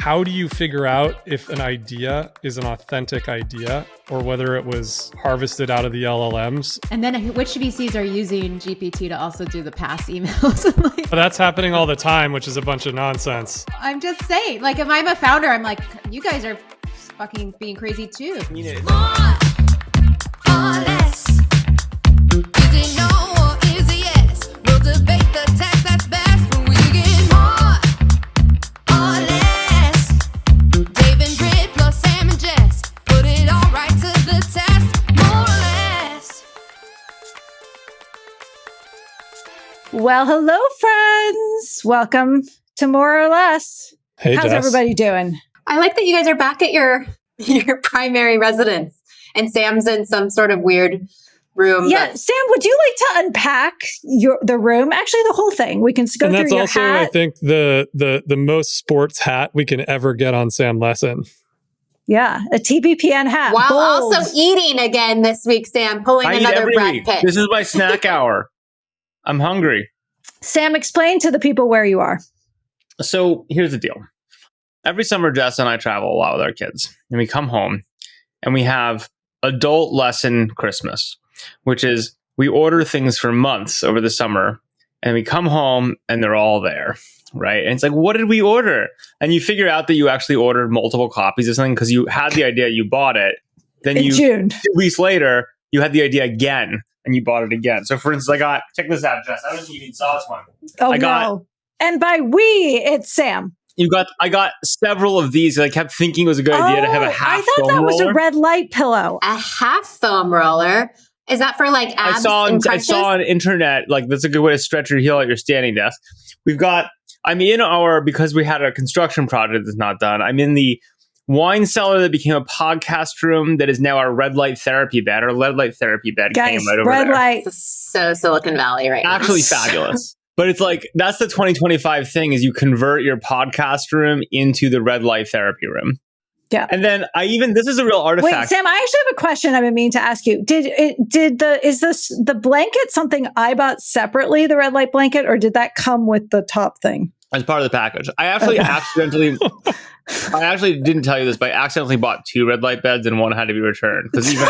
How do you figure out if an idea is an authentic idea or whether it was harvested out of the LLMs? And then which VCs are using GPT to also do the pass emails? But that's happening all the time, which is a bunch of nonsense. I'm just saying, like, if I'm a founder, I'm like, you guys are fucking being crazy too. More or less. Is it no or is it yes? We'll debate the text that's best when we get more or less. Dave and Brit plus Sam and Jess put it all right to the test. More or less. Well, hello, friends. Welcome to More or Less. Hey, How's Jess. everybody doing? I like that you guys are back at your primary residence and Sam's in some sort of weird room. Yeah, Sam, would you like to unpack the room? Actually, the whole thing. We can go And through that's your also, hat. I think, the most sports hat we can ever get on Sam Lessin. Yeah, a TBPN hat. While Bold. also eating again this week, Sam, pulling I eat another every Brad week. Pitt. This is my snack hour. I'm hungry. Sam, explain to the people where you are. So here's the deal. Every summer, Jess and I travel a lot with our kids. And we come home and we have adult lesson Christmas, which is we order things for months over the summer and we come home and they're all there, right? And it's like, what did we order? And you figure out that you actually ordered multiple copies of something because you had the idea, you bought it. Then In June. 2 weeks later, you had the idea again and you bought it again. So for instance, check this out, Jess. I don't think you even saw this one. Oh, I got- no. And by we, it's Sam. I got several of these. I kept thinking it was a good idea to have a half I thought foam that was roller. a red light pillow. A half foam roller. Is that for like abs I and crunches? saw on internet, that's a good way to stretch your heel at your standing desk. Because we had a construction project that's not done, I'm in the wine cellar that became a podcast room that is now our red light therapy bed. Our red light therapy bed Guys, came right over red there. light. This is so Silicon Valley right now. Actually fabulous. But it's like, that's the 2025 thing is you convert your podcast room into the red light therapy room. Yeah. And then this is a real artifact. Wait, Sam, I actually have a question I've been meaning to ask you. Is the blanket something I bought separately, the red light blanket, or did that come with the top thing? As part of the package. I actually I actually didn't tell you this, but I accidentally bought 2 red light beds and one had to be returned because even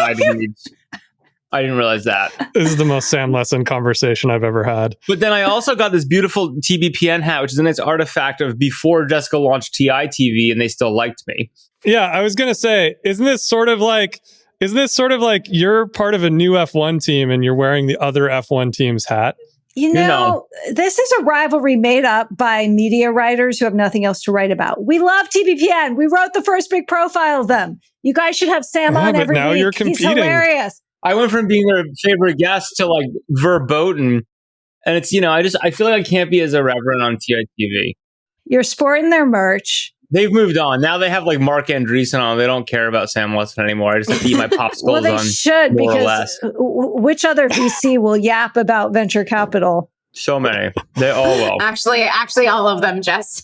I didn't realize that. This is the most Sam Lessin conversation I've ever had. But then I also got this beautiful TBPN hat, which is a nice artifact of before Jessica launched TI TV and they still liked me. Yeah, I was going to say, isn't this sort of like you're part of a new F1 team and you're wearing the other F1 team's hat? You know, this is a rivalry made up by media writers who have nothing else to write about. We love TBPN. We wrote the first big profile of them. You guys should have Sam on but every now week. you're He's competing. hilarious. I went from being their favorite guest to verboten. And it's, I feel like I can't be as irreverent on TI TV. You're sporting their merch. They've moved on. Now they have Mark Andreessen on. They don't care about Sam Lessin anymore. I just have to eat my popsicles Well, they on should, more or because less. Which other VC will yap about venture capital? So many. They all will. Actually, all of them, Jess.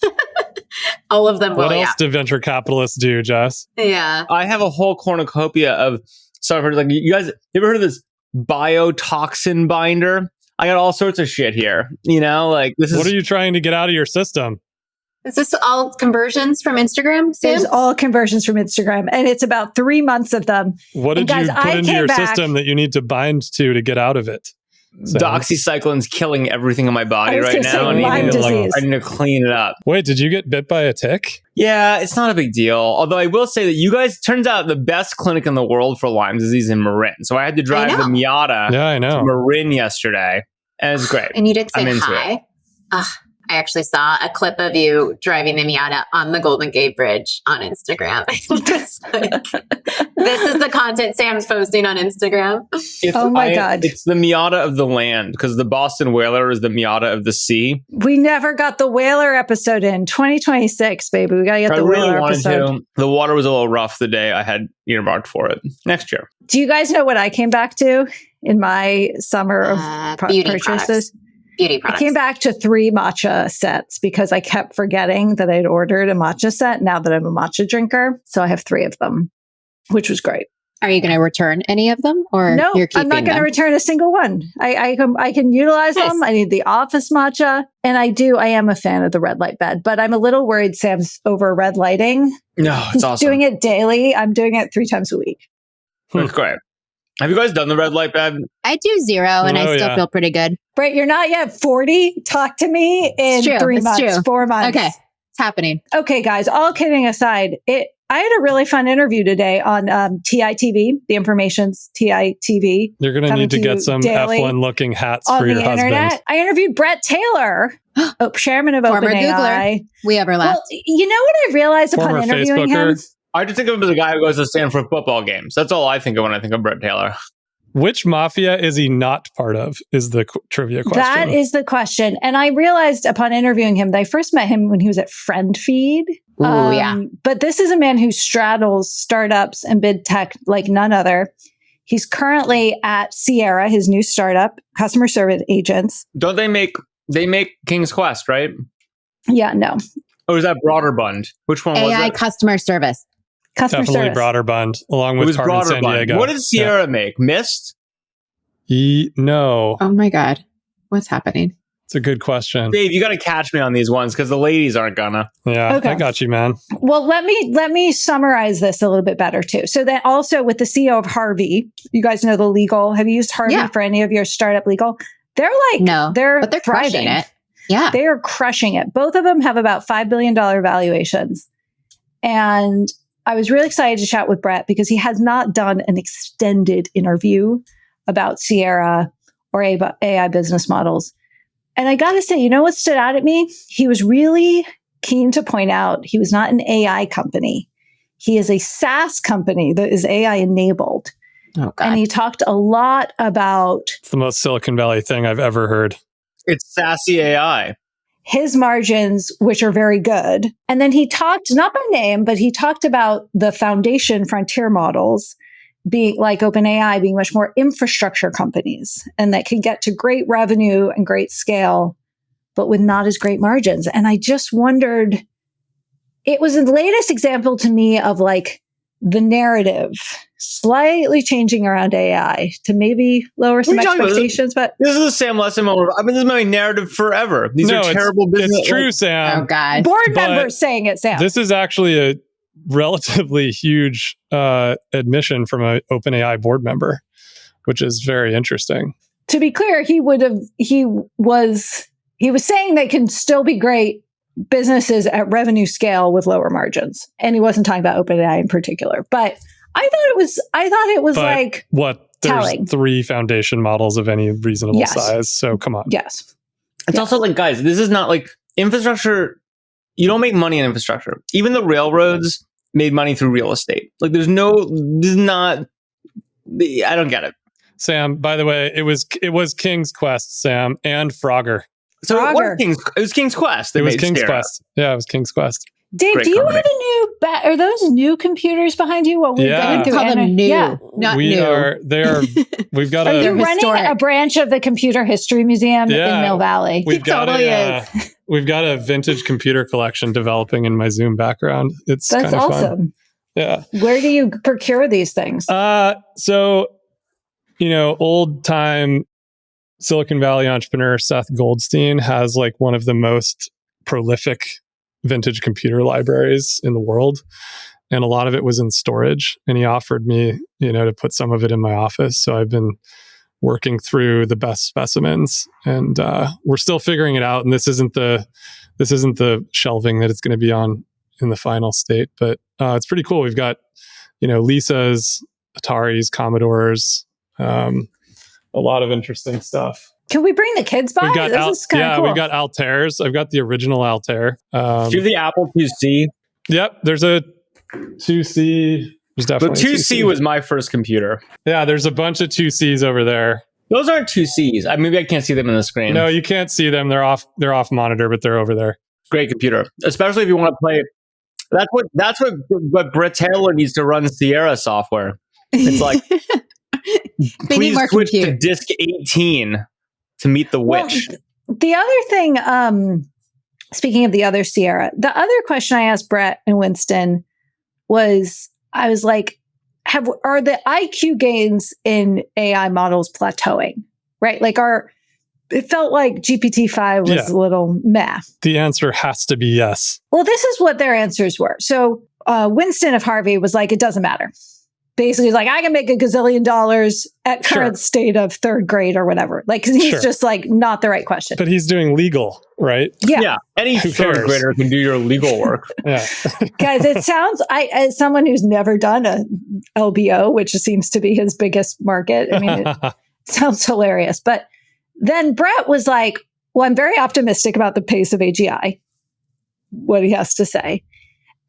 All of them will, What else do venture capitalists do, Jess? Yeah. I have a whole cornucopia of stuff. You guys, you ever heard of this biotoxin binder? I got all sorts of shit here. This is. What are you trying to get out of your system? Is this all conversions from Instagram, Sam? It's all conversions from Instagram, and it's about 3 months of them. What did guys, you put I into came your back- system that you need to bind to get out of it? Sam? Doxycycline's killing everything in my body I was right gonna say now. Lyme disease. I need to clean it up. Wait, did you get bit by a tick? Yeah, it's not a big deal. Although I will say that you guys, turns out the best clinic in the world for Lyme disease in Marin. So I had to drive the Miata Yeah, I to know. Marin yesterday. And it's great. And you did say I'm into hi. I actually saw a clip of you driving the Miata on the Golden Gate Bridge on Instagram. It's this is the content Sam's posting on Instagram. Oh my God. It's the Miata of the land because the Boston Whaler is the Miata of the sea. We never got the whaler episode in 2026, baby. We got to get I the really whaler wanted episode. to. The water was a little rough the day I had earmarked for it. Next year. Do you guys know what I came back to in my summer of Beauty purchases? products. Beauty products. I came back to 3 matcha sets because I kept forgetting that I'd ordered a matcha set now that I'm a matcha drinker. So I have 3 of them, which was great. Are you going to return any of them, or No, you're keeping I'm not going to them? return a single one. I can utilize Nice. them. I need the office matcha. And I am a fan of the red light bed, but I'm a little worried Sam's over red lighting. No, He's it's awesome. doing it daily. I'm doing it 3 times a week. It's great. Have you guys done the red light bed? I do 0, and I Oh, still yeah. feel pretty good. Brett, you're not yet 40. Talk to me in It's true. 3 It's months, true. 4 months. Okay, it's happening. Okay, guys, all kidding aside, I had a really fun interview today on TITV, the Information's TITV. You're going to Coming need to to get you some daily F1 looking hats on for the your husband. internet. I interviewed Brett Taylor, chairman of Former OpenAI. Googler. We ever left. Well, you know what I realized upon Former interviewing him? Facebooker. I just think of him as a guy who goes to Stanford football games. That's all I think of when I think of Brett Taylor. Which mafia is he not part of? Is the trivia question. That is the question. And I realized upon interviewing him that I first met him when he was at FriendFeed. Ooh, yeah. But this is a man who straddles startups and big tech like none other. He's currently at Sierra, his new startup, customer service agents. Don't they make King's Quest, right? Yeah, no. Or is that Broaderbund? Which one was AI it? customer service. Customer Definitely service. Broaderbund, along It with was Carmen San Broaderbund. Diego. What did Sierra make? Mist? No, Oh my God. What's happening? it's a good question. Dave, you got to catch me on these ones because the ladies aren't gonna. Yeah, Okay. I got you, man. Well, let me summarize this a little bit better too. So then also with the CEO of Harvey, you guys know the legal. Have you used Harvey Yeah. for any of your startup legal? They're like, No, they're but they're thriving. crushing it. Yeah. They are crushing it. Both of them have about $5 billion valuations. And I was really excited to chat with Brett because he has not done an extended interview about Sierra or AI business models. And I got to say, you know what stood out at me? He was really keen to point out he was not an AI company. He is a SaaS company that is AI enabled. Oh God. And he talked a lot about It's the most Silicon Valley thing I've ever heard. It's sassy AI. his margins, which are very good. And then he talked, not by name, but he talked about the foundation frontier models being like OpenAI being much more infrastructure companies and that can get to great revenue and great scale, but with not as great margins. And I just wondered, it was the latest example to me of like the narrative slightly changing around AI to maybe lower some What are you talking about? expectations, but This is the Sam Lessin moment. I mean, this is my narrative forever. These No, are terrible business. It's true, Oh Sam. God. board but members saying it, Sam. This is actually a relatively huge admission from an OpenAI board member, which is very interesting. To be clear, he was saying they can still be great businesses at revenue scale with lower margins. And he wasn't talking about OpenAI in particular. But I thought it was But like, what? There's telling. 3 foundation models of any reasonable Yes. size. So come on. yes. It's also like, guys, this is not like infrastructure. You don't make money in infrastructure. Even the railroads made money through real estate. Like, this is not, I don't get it. Sam, by the way, it was King's Quest, Sam, and Frogger. So Frogger. it was King's Quest. They It was made King's Sierra. Quest. Yeah, it was King's Quest. Dave, Great do you company. have a new are those new computers behind you? What we've Yeah. been through? Call them new, Yeah. not We've got Are you They're a running historic. a branch of the Computer History Museum Yeah. in Mill Valley? we've got totally we've got a vintage computer collection developing in my Zoom background. It's That's kind of fun. awesome. Yeah. Where do you procure these things? So, old time Silicon Valley entrepreneur Seth Goldstein has like one of the most prolific vintage computer libraries in the world. And a lot of it was in storage. And he offered me, to put some of it in my office. So I've been working through the best specimens and we're still figuring it out. And this isn't the shelving that it's going to be on in the final state, but it's pretty cool. We've got, Lisa's, Atari's, Commodores, a lot of interesting stuff. Can we bring the kids by? We've got This is kind of cool. we've got Altairs. I've got the original Altair. Do you have the Apple IIc? Yep, there's a 2C. There's The definitely a 2C was my first computer. Yeah, there's a bunch of 2Cs over there. Those aren't 2Cs. Maybe I can't see them in the screen. No, you can't see them. They're off monitor, but they're over there. Great computer, especially if you want to play. That's what Brit Taylor needs to run Sierra software. It's like, They need please more switch to compute. disk 18 to meet the Well, witch. the other thing, speaking of the other Sierra, the other question I asked Brett and Winston was, I was like, are the IQ gains in AI models plateauing? Right? Like it felt like GPT-5 was a little meh. The answer has to be yes. Well, this is what their answers were. So Winston of Harvey was like, it doesn't matter. Basically, he's like, I can make $1 gazillion at current state of third grade or whatever. Like, 'cause he's just like, not the right question. But he's doing legal, right? Yeah. Any third grader can do your legal work. Guys, it sounds, as someone who's never done a LBO, which seems to be his biggest market, I mean, it sounds hilarious. But then Brett was like, well, I'm very optimistic about the pace of AGI, what he has to say.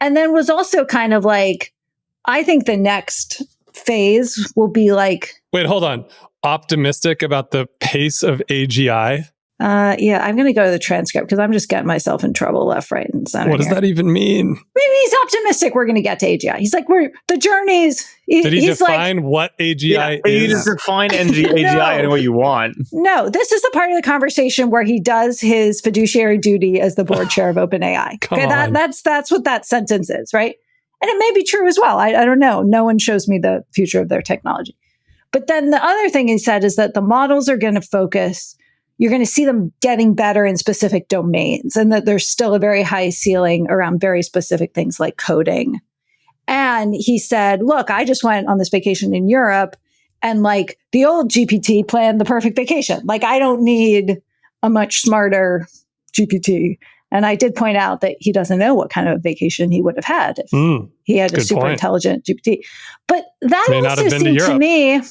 And then was also kind of like, I think the next phase will be like... Wait, hold on. Optimistic about the pace of AGI? Yeah, I'm going to go to the transcript because I'm just getting myself in trouble left, right, and center. What does that even mean? Maybe he's optimistic we're going to get to AGI. He's like, the journeys... Did he define what AGI is? You just define AGI any way you want. No, this is the part of the conversation where he does his fiduciary duty as the board chair of OpenAI. That's what that sentence is, right? And it may be true as well. I don't know. No one shows me the future of their technology. But then the other thing he said is that the models are going to focus, you're going to see them getting better in specific domains, and that there's still a very high ceiling around very specific things like coding. And he said, look, I just went on this vacation in Europe, and like the old GPT planned the perfect vacation. Like I don't need a much smarter GPT. And I did point out that he doesn't know what kind of vacation he would have had if he had a super intelligent GPT. But that also seemed to me,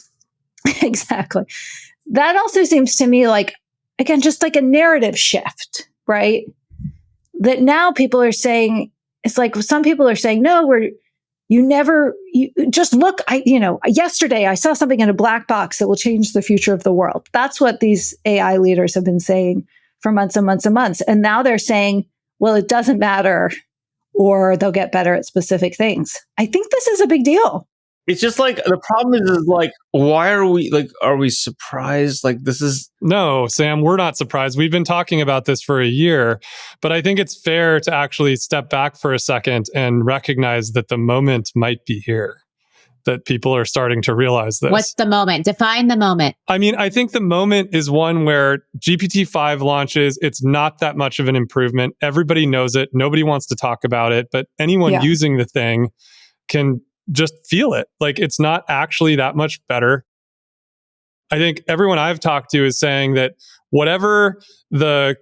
exactly. That also seems to me like, again, just like a narrative shift, right? That now people are saying, it's like some people are saying, no, you just look, yesterday I saw something in a black box that will change the future of the world. That's what these AI leaders have been saying for months and months and months. And now they're saying, well, it doesn't matter, or they'll get better at specific things. I think this is a big deal. It's just like, the problem is like, why are we surprised? Like this is... No, Sam, we're not surprised. We've been talking about this for a year, but I think it's fair to actually step back for a second and recognize that the moment might be here. That people are starting to realize this. What's the moment? Define the moment. I mean, I think the moment is one where GPT-5 launches. It's not that much of an improvement. Everybody knows it. Nobody wants to talk about it, but anyone using the thing can just feel it. Like it's not actually that much better. I think everyone I've talked to is saying that whatever the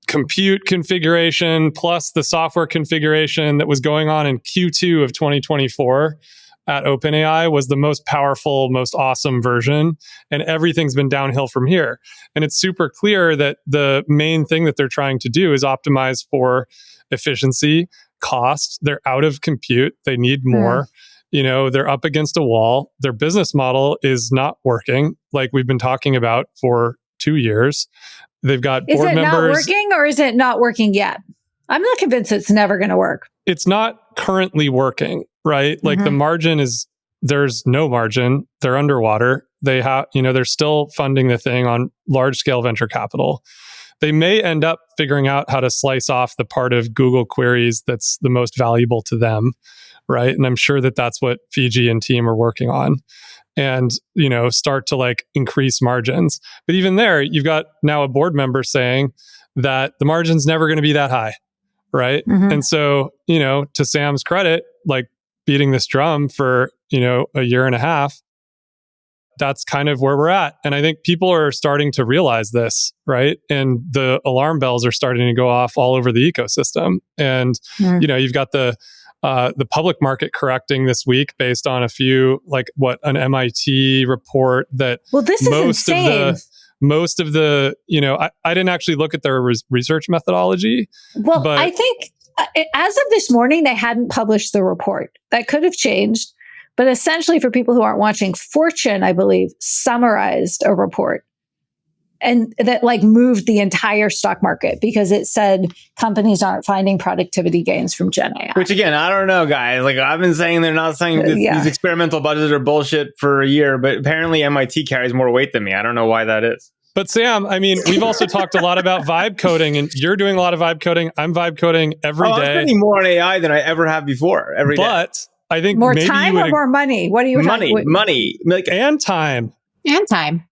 compute configuration plus the software configuration that was going on in Q2 of 2024 at OpenAI was the most powerful, most awesome version, and everything's been downhill from here. And it's super clear that the main thing that they're trying to do is optimize for efficiency, cost. They're out of compute. They need more. They're up against a wall. Their business model is not working, like we've been talking about for 2 years. They've got board members. Is it not working, or is it not working yet? I'm not convinced it's never going to work. It's not currently working, right? Like the margin there's no margin. They're underwater. They have, they're still funding the thing on large scale venture capital. They may end up figuring out how to slice off the part of Google queries that's the most valuable to them, right? And I'm sure that that's what Fiji and team are working on, and, start to like increase margins. But even there, you've got now a board member saying that the margin's never going to be that high. Right. And so, to Sam's credit, like beating this drum for, a year and a half, that's kind of where we're at. And I think people are starting to realize this, right? And the alarm bells are starting to go off all over the ecosystem. And, you've got the public market correcting this week based on a few, like an MIT report that this is insane. Most of the, I didn't actually look at their research methodology. Well, but I think as of this morning, they hadn't published the report. That could have changed. But essentially, for people who aren't watching, Fortune, I believe, summarized a report and that moved the entire stock market because it said companies aren't finding productivity gains from Gen AI. Which again, I don't know, guys. Like I've been saying, they're not saying these experimental budgets are bullshit for a year, but apparently MIT carries more weight than me. I don't know why that is. But Sam, I mean, we've also talked a lot about vibe coding, and you're doing a lot of vibe coding. I'm vibe coding every day. I'm spending more on AI than I ever have before. Every day. But I think More maybe time you would or more money? What are you money, like, and time. And time.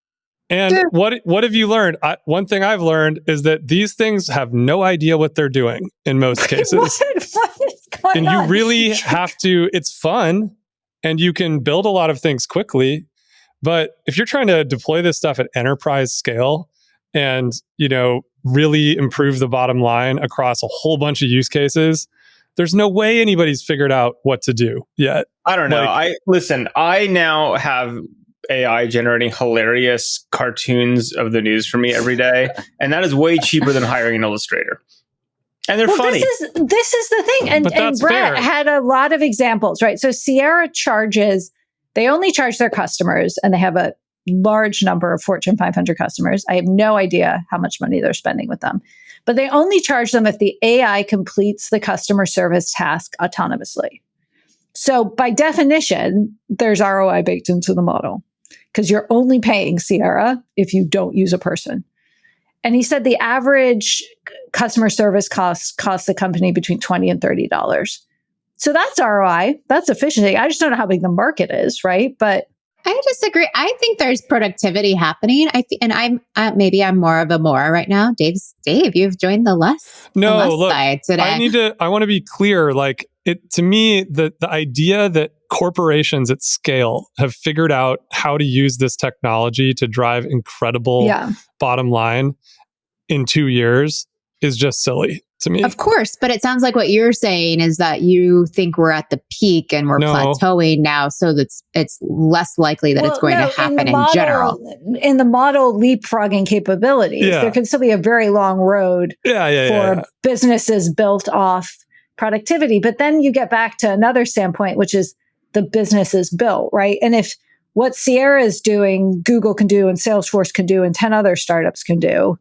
And what have you learned? One thing I've learned is that these things have no idea what they're doing in most cases. what is going And you on? really have to, it's fun and you can build a lot of things quickly. But if you're trying to deploy this stuff at enterprise scale and, really improve the bottom line across a whole bunch of use cases, there's no way anybody's figured out what to do yet. I don't know. I now have AI generating hilarious cartoons of the news for me every day, and that is way cheaper than hiring an illustrator. And they're funny. This is the thing. And that's Brett fair. had a lot of examples, right? So Sierra they only charge their customers, and they have a large number of Fortune 500 customers. I have no idea how much money they're spending with them, but they only charge them if the AI completes the customer service task autonomously. So by definition, there's ROI baked into the model because you're only paying Sierra if you don't use a person. And he said the average customer service costs the company between $20 and $30. So that's ROI. That's efficiency. I just don't know how big the market is, right? But I disagree. I think there's productivity happening. I'm maybe I'm more of a Mora right now. Dave, you've joined the less side today. I want to be clear. Like to me, the idea that corporations at scale have figured out how to use this technology to drive incredible bottom line in 2 years is just silly to me. Of course, but it sounds like what you're saying is that you think we're at the peak and we're plateauing now, so that it's less likely that it's going to happen in general. In the model leapfrogging capabilities, there can still be a very long road for businesses built off productivity. But then you get back to another standpoint, which is the business is built, right? And if what Sierra is doing, Google can do and Salesforce can do and 10 other startups can do,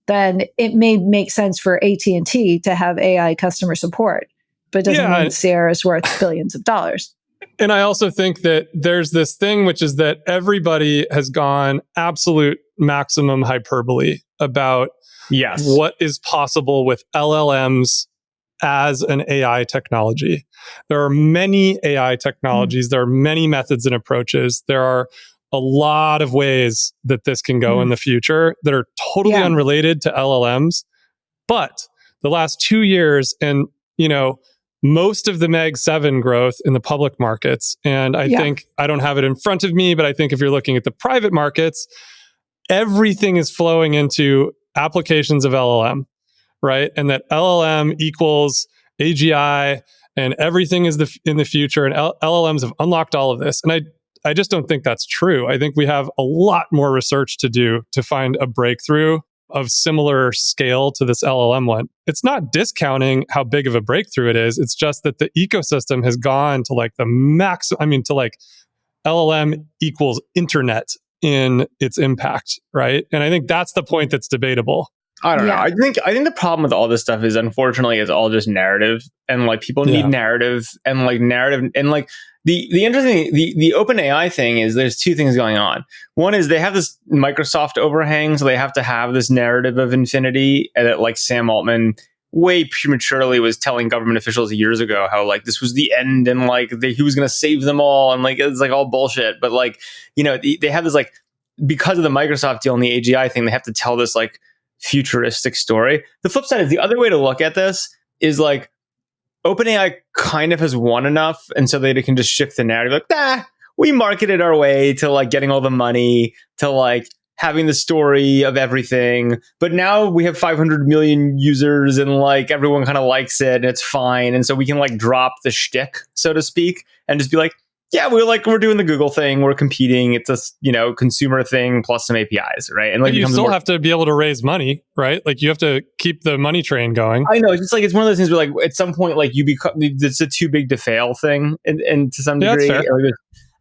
then it may make sense for AT&T to have AI customer support, but it doesn't mean Sierra is worth billions of dollars. And I also think that there's this thing, which is that everybody has gone absolute maximum hyperbole about what is possible with LLMs as an AI technology. There are many AI technologies. There are many methods and approaches. There are a lot of ways that this can go in the future that are totally unrelated to LLMs. But the last 2 years and, most of the Meg 7 growth in the public markets, and I think, I don't have it in front of me, but I think if you're looking at the private markets, everything is flowing into applications of LLM, right? And that LLM equals AGI and everything is in the future, and LLMs have unlocked all of this. And I just don't think that's true. I think we have a lot more research to do to find a breakthrough of similar scale to this LLM one. It's not discounting how big of a breakthrough it is. It's just that the ecosystem has gone to like the max, to like LLM equals internet in its impact, right? And I think that's the point that's debatable. I don't know. I think the problem with all this stuff is, unfortunately, it's all just narrative, and like people need narrative, and like narrative, and like the interesting the OpenAI thing is there's two things going on. One is they have this Microsoft overhang, so they have to have this narrative of infinity, and that like Sam Altman way prematurely was telling government officials years ago how like this was the end, and like he was going to save them all, and like it's like all bullshit. But like they have this like, because of the Microsoft deal and the AGI thing, they have to tell this like futuristic story. The flip side is the other way to look at this is like OpenAI kind of has won enough, and so they can just shift the narrative. Like, we marketed our way to like getting all the money, to like having the story of everything, but now we have 500 million users, and like everyone kind of likes it, and it's fine, and so we can like drop the shtick, so to speak, and just be like, yeah, we're doing the Google thing. We're competing. It's a consumer thing plus some APIs, right? And like you still have to be able to raise money, right? Like you have to keep the money train going. I know. It's just like it's one of those things where like at some point like you become, it's a too big to fail thing, and to some degree. That's fair.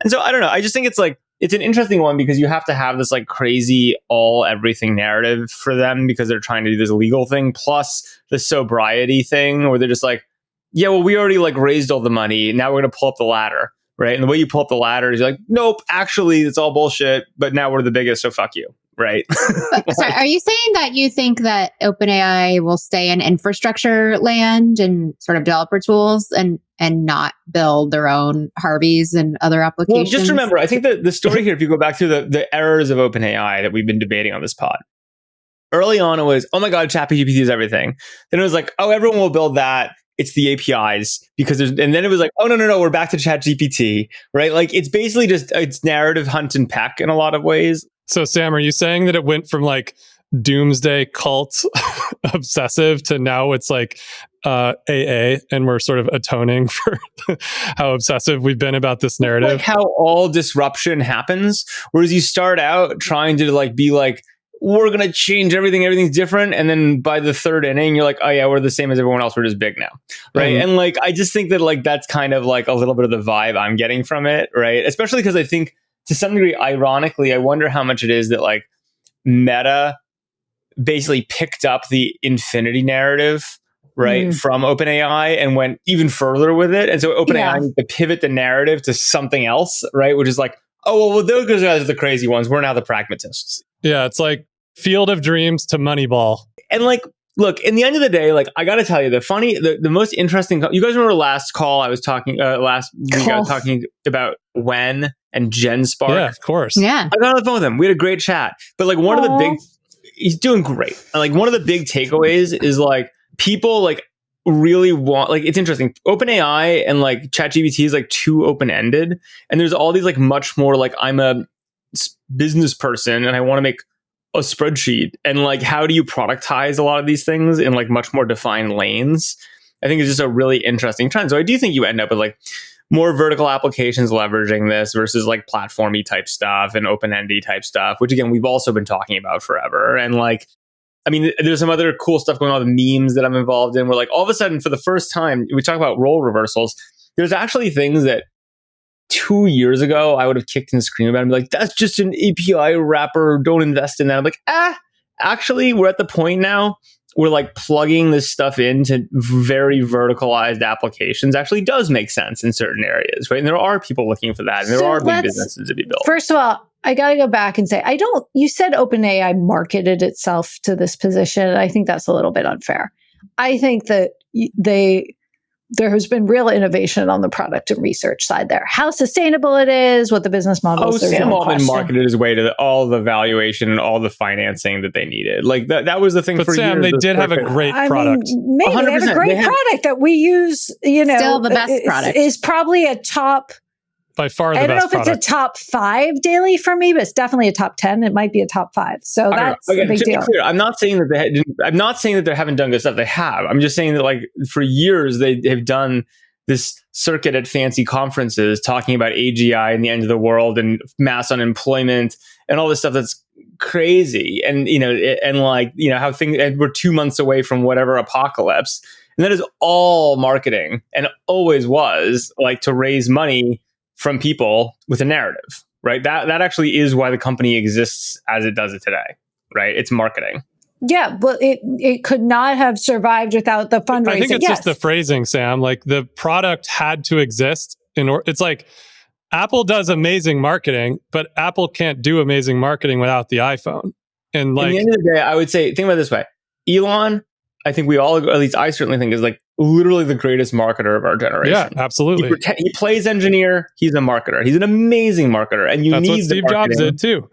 And so I don't know. I just think it's like it's an interesting one because you have to have this like crazy all everything narrative for them because they're trying to do this legal thing plus the sobriety thing where they're just like, yeah, well, we already like raised all the money. Now we're going to pull up the ladder. Right. And the way you pull up the ladder is like, nope, actually, it's all bullshit. But now we're the biggest. So fuck you. right? Sorry, are you saying that you think that OpenAI will stay in infrastructure land and sort of developer tools and not build their own Harveys and other applications? Well, just remember, I think that the story here, if you go back to the errors of OpenAI that we've been debating on this pod, early on it was, oh my God, ChatGPT is everything. Then it was like, oh, everyone will build that. It's the APIs because and then it was like, oh, no, we're back to ChatGPT, right? Like it's basically just, it's narrative hunt and peck in a lot of ways. So Sam, are you saying that it went from like doomsday cult obsessive to now it's like AA and we're sort of atoning for how obsessive we've been about this narrative? Like how all disruption happens, whereas you start out trying to like be like, we're going to change everything. Everything's different. And then by the third inning, you're like, oh yeah, we're the same as everyone else. We're just big now. Right. And like, I just think that like, that's kind of like a little bit of the vibe I'm getting from it. Right. Especially because I think to some degree, ironically, I wonder how much it is that like Meta basically picked up the infinity narrative, right, from OpenAI and went even further with it. And so OpenAI needs to pivot the narrative to something else, right? Which is like, oh, well, those guys are the crazy ones. We're now the pragmatists. Yeah, it's like Field of Dreams to Moneyball. And like, look, in the end of the day, like, I got to tell you, the most interesting, you guys remember last call I was talking, last week I was talking about Wen and Jen Spark? Yeah, of course. Yeah. I got on the phone with him. We had a great chat. But like one of the big, he's doing great. And like one of the big takeaways is like people like really want, like it's interesting. OpenAI and like ChatGPT is like too open-ended. And there's all these like much more like I'm a business person and I want to make a spreadsheet, and like how do you productize a lot of these things in like much more defined lanes? I think it's just a really interesting trend. So I do think you end up with like more vertical applications leveraging this versus like platformy type stuff and open-ended type stuff, which again we've also been talking about forever. And like, I mean, there's some other cool stuff going on with memes that I'm involved in where like all of a sudden for the first time we talk about role reversals. There's actually things that 2 years ago, I would have kicked and screamed about it and be like, that's just an API wrapper. Don't invest in that. I'm like, actually, we're at the point now where like plugging this stuff into very verticalized applications actually does make sense in certain areas, right? And there are people looking for that. And there are big businesses to be built. First of all, I got to go back and say, you said OpenAI marketed itself to this position. I think that's a little bit unfair. I think that there has been real innovation on the product and research side there. How sustainable it is, what the business model is. Sam Altman marketed his way to all the valuation and all the financing that they needed. Like that was the thing but for Sam, years. They did have a great product. Maybe they have a great product that we use, still the best product. Is probably a top, by far the best I don't know if product. it's a top 5 daily for me, but it's definitely a top 10. It might be a top 5. So that's a big deal. Clear, I'm not saying that they haven't done good stuff. They have. I'm just saying that like for years they have done this circuit at fancy conferences talking about AGI and the end of the world and mass unemployment and all this stuff that's crazy. And, how things, and we're 2 months away from whatever apocalypse. And that is all marketing and always was like to raise money from people with a narrative, right? That actually is why the company exists as it does it today, right? It's marketing. Yeah, well, it could not have survived without the fundraising. I think it's just the phrasing, Sam. Like the product had to exist it's like Apple does amazing marketing, but Apple can't do amazing marketing without the iPhone. And like, at the end of the day, I would say, think about it this way. Elon, I think we all, at least I certainly think, is like literally the greatest marketer of our generation. Yeah, absolutely. He plays engineer. He's a marketer. He's an amazing marketer. And that's what Steve Jobs did too.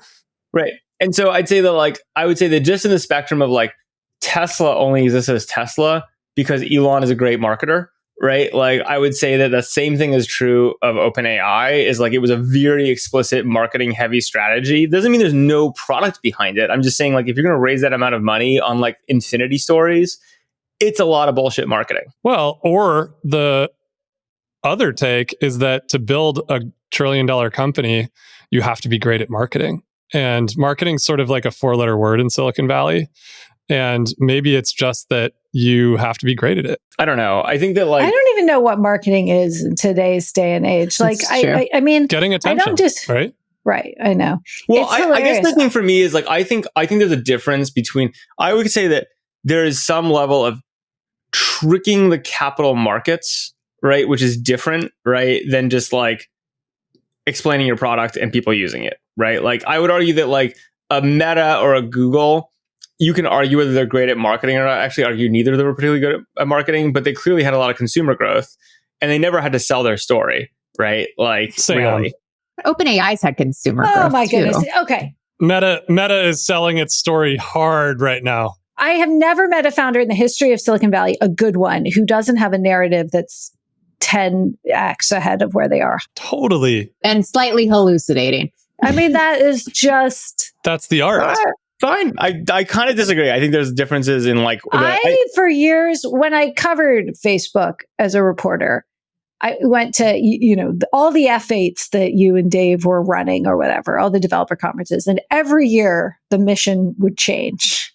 Right. And so I'd say that just in the spectrum of like Tesla only exists as Tesla because Elon is a great marketer, right? Like I would say that the same thing is true of OpenAI is like it was a very explicit marketing heavy strategy. Doesn't mean there's no product behind it. I'm just saying like if you're going to raise that amount of money on like infinity stories, it's a lot of bullshit marketing. Well, or the other take is that to build a $1 trillion company, you have to be great at marketing. And marketing's sort of like a 4-letter word in Silicon Valley. And maybe it's just that you have to be great at it. I don't know. I think that like... I don't even know what marketing is in today's day and age. Like, I mean... Getting attention, I don't just, right? Right, I know. Well, I guess the thing for me is like, I think there's a difference between... I would say that there is some level of tricking the capital markets, right? Which is different, right? Than just like explaining your product and people using it. Right. Like I would argue that like a Meta or a Google, you can argue whether they're great at marketing or not. Actually, argue neither of them were particularly good at marketing, but they clearly had a lot of consumer growth, and they never had to sell their story, right? Like, Sam. really. OpenAI's had consumer Oh growth my too. goodness. Okay. Meta is selling its story hard right now. I have never met a founder in the history of Silicon Valley, a good one, who doesn't have a narrative that's 10x ahead of where they are. Totally. And slightly hallucinating. I mean, that is just. That's the art. Fine. I kind of disagree. I think there's differences in like. For years, when I covered Facebook as a reporter, I went to, all the F8s that you and Dave were running or whatever, all the developer conferences. And every year the mission would change.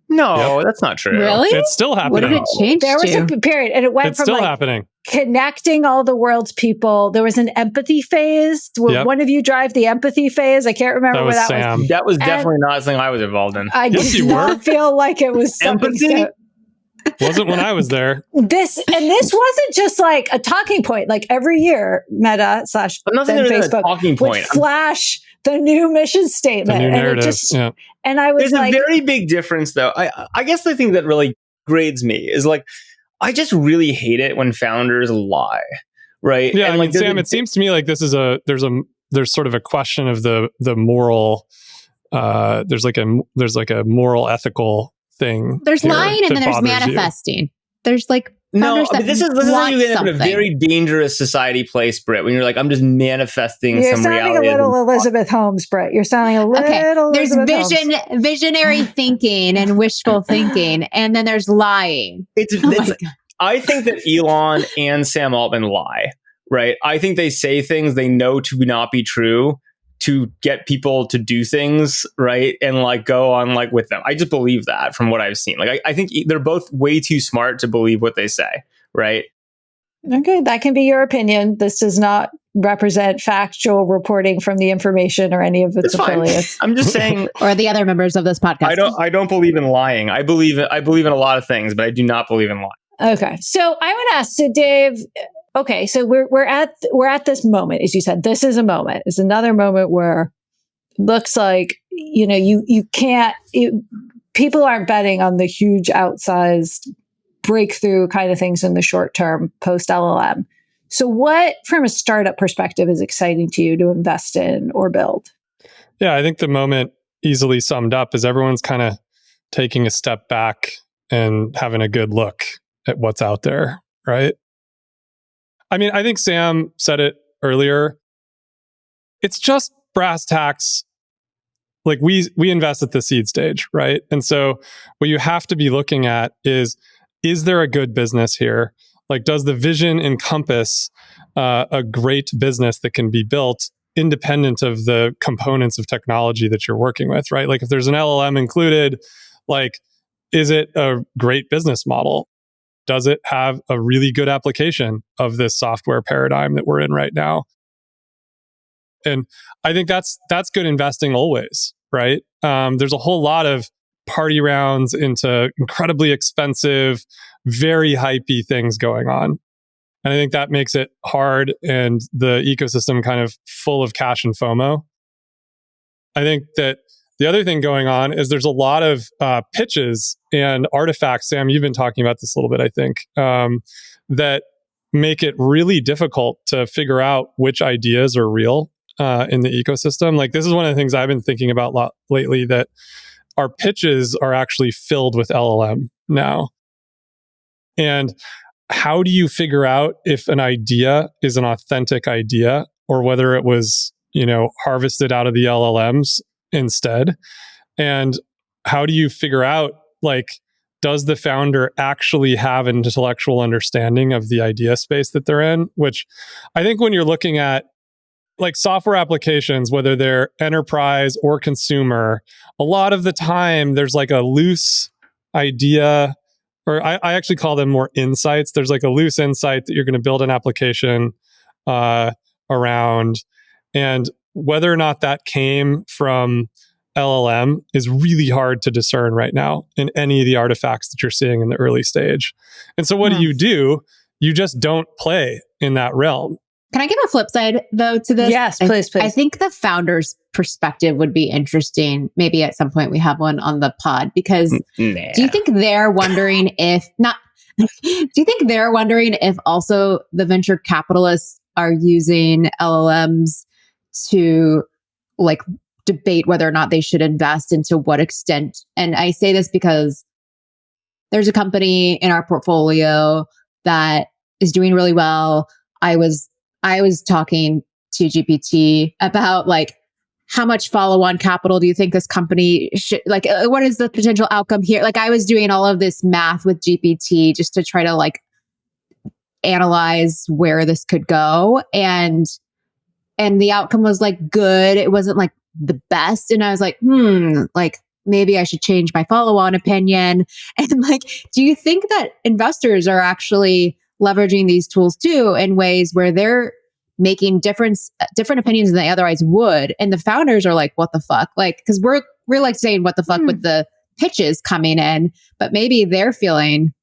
No, that's not true. Really? It's still happening. What did it change There was to? a period, and it went It's from still like happening. connecting all the world's people. There was an empathy phase. Will Yep. one of you drive the empathy phase? I can't remember That where was that Sam. was. That was definitely not something I was involved in. I Yes, did you not were. feel like it was something. Empathy? Wasn't when I was there. This wasn't just like a talking point. Like every year, Meta / I'm not saying then there's a Facebook talking would point. flash the new mission The statement, new and it narrative. just Yeah. and I was There's like, a very big difference, though. I guess the thing that really grades me is like, I just really hate it when founders lie, right? Yeah, And I mean, like, Sam, it seems to me like this is there's sort of a question of the moral. There's like a moral ethical thing. There's here lying and that then there's bothers you. manifesting. There's like No, founders but that this is how want you end up in a something. very dangerous society place, Britt, when you're like, I'm just manifesting you're some sounding reality. a little Elizabeth Holmes, Brett. You're sounding a little Okay, there's Elizabeth Holmes. visionary thinking and wishful thinking, and then there's lying. It's, Oh my it's God. I think that Elon and Sam Altman lie, right? I think they say things they know to not be true to get people to do things, right? And like go on like with them. I just believe that from what I've seen. Like I think they're both way too smart to believe what they say, right? Okay, that can be your opinion. This does not represent factual reporting from the information or any of its It's fine. affiliates. I'm just saying Or the other members of this podcast. I don't believe in lying. I believe in a lot of things, but I do not believe in lying. Okay, so I want to ask, so Dave. Okay, so we're at this moment, as you said. This is a moment. It's another moment where it looks like you can't. People aren't betting on the huge outsized breakthrough kind of things in the short term post LLM. So, what from a startup perspective is exciting to you to invest in or build? Yeah, I think the moment easily summed up is everyone's kind of taking a step back and having a good look at what's out there, right? I mean, I think Sam said it earlier. It's just brass tacks. Like we invest at the seed stage, right? And so what you have to be looking at is there a good business here? Like, does the vision encompass a great business that can be built independent of the components of technology that you're working with, right? Like if there's an LLM included, like, is it a great business model? Does it have a really good application of this software paradigm that we're in right now? And I think that's good investing always, right? There's a whole lot of party rounds into incredibly expensive, very hypey things going on. And I think that makes it hard and the ecosystem kind of full of cash and FOMO. I think that the other thing going on is there's a lot of pitches and artifacts. Sam, you've been talking about this a little bit, I think, that make it really difficult to figure out which ideas are real in the ecosystem. Like this is one of the things I've been thinking about lately, that our pitches are actually filled with LLM now. And how do you figure out if an idea is an authentic idea or whether it was, harvested out of the LLMs instead? And how do you figure out, like, does the founder actually have an intellectual understanding of the idea space that they're in? Which I think when you're looking at like software applications, whether they're enterprise or consumer, a lot of the time there's like a loose idea, or I actually call them more insights. There's like a loose insight that you're going to build an application around. And whether or not that came from LLM is really hard to discern right now in any of the artifacts that you're seeing in the early stage. And so what do? You just don't play in that realm. Can I give a flip side though to this? Yes, please, please. I think the founder's perspective would be interesting. Maybe at some point we have one on the pod because Nah. do you think they're wondering if not? Do you think they're wondering if also the venture capitalists are using LLMs to like debate whether or not they should invest and to what extent? And I say this because there's a company in our portfolio that is doing really well. I was talking to GPT about like how much follow-on capital do you think this company should like what is the potential outcome here? Like I was doing all of this math with GPT just to try to like analyze where this could go and the outcome was like good. It wasn't like the best and I was like, like maybe I should change my follow-on opinion. And like, do you think that investors are actually leveraging these tools too in ways where they're making different opinions than they otherwise would? And the founders are like, what the fuck? Like, cause we're like saying what the fuck with the pitches coming in, but maybe they're feeling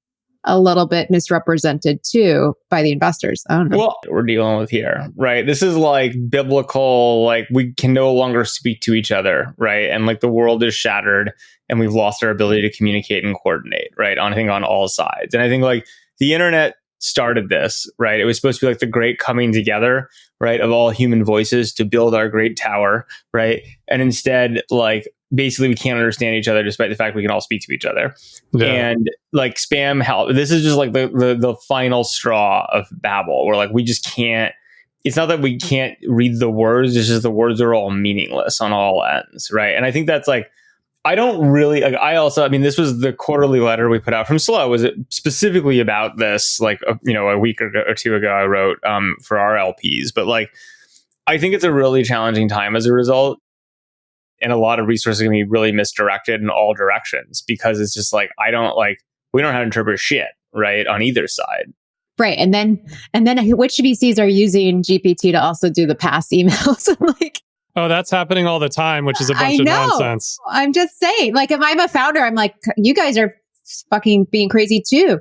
a little bit misrepresented too by the investors. I don't know. Well, we're dealing with here, right? This is like biblical, like we can no longer speak to each other, right? And like the world is shattered and we've lost our ability to communicate and coordinate, right? I think on all sides. And I think like the internet started this, right? It was supposed to be like the great coming together, right, of all human voices to build our great tower, right? And instead, like basically we can't understand each other despite the fact we can all speak to each other. Yeah. And like spam help. This is just like the final straw of Babel where like we just can't, it's not that we can't read the words, it's just the words are all meaningless on all ends, right? And I think that's like, I don't really, like, I mean, this was the quarterly letter we put out from Slop. Was it specifically about this, like, a week or two ago, I wrote for our LPs. But like, I think it's a really challenging time as a result. And a lot of resources are going to be really misdirected in all directions because it's just like, we don't know how to interpret shit, right, on either side. Right. And then which VCs are using GPT to also do the pass emails? Like, oh, that's happening all the time, which is a bunch of nonsense. I'm just saying, like, if I'm a founder, I'm like, you guys are fucking being crazy too.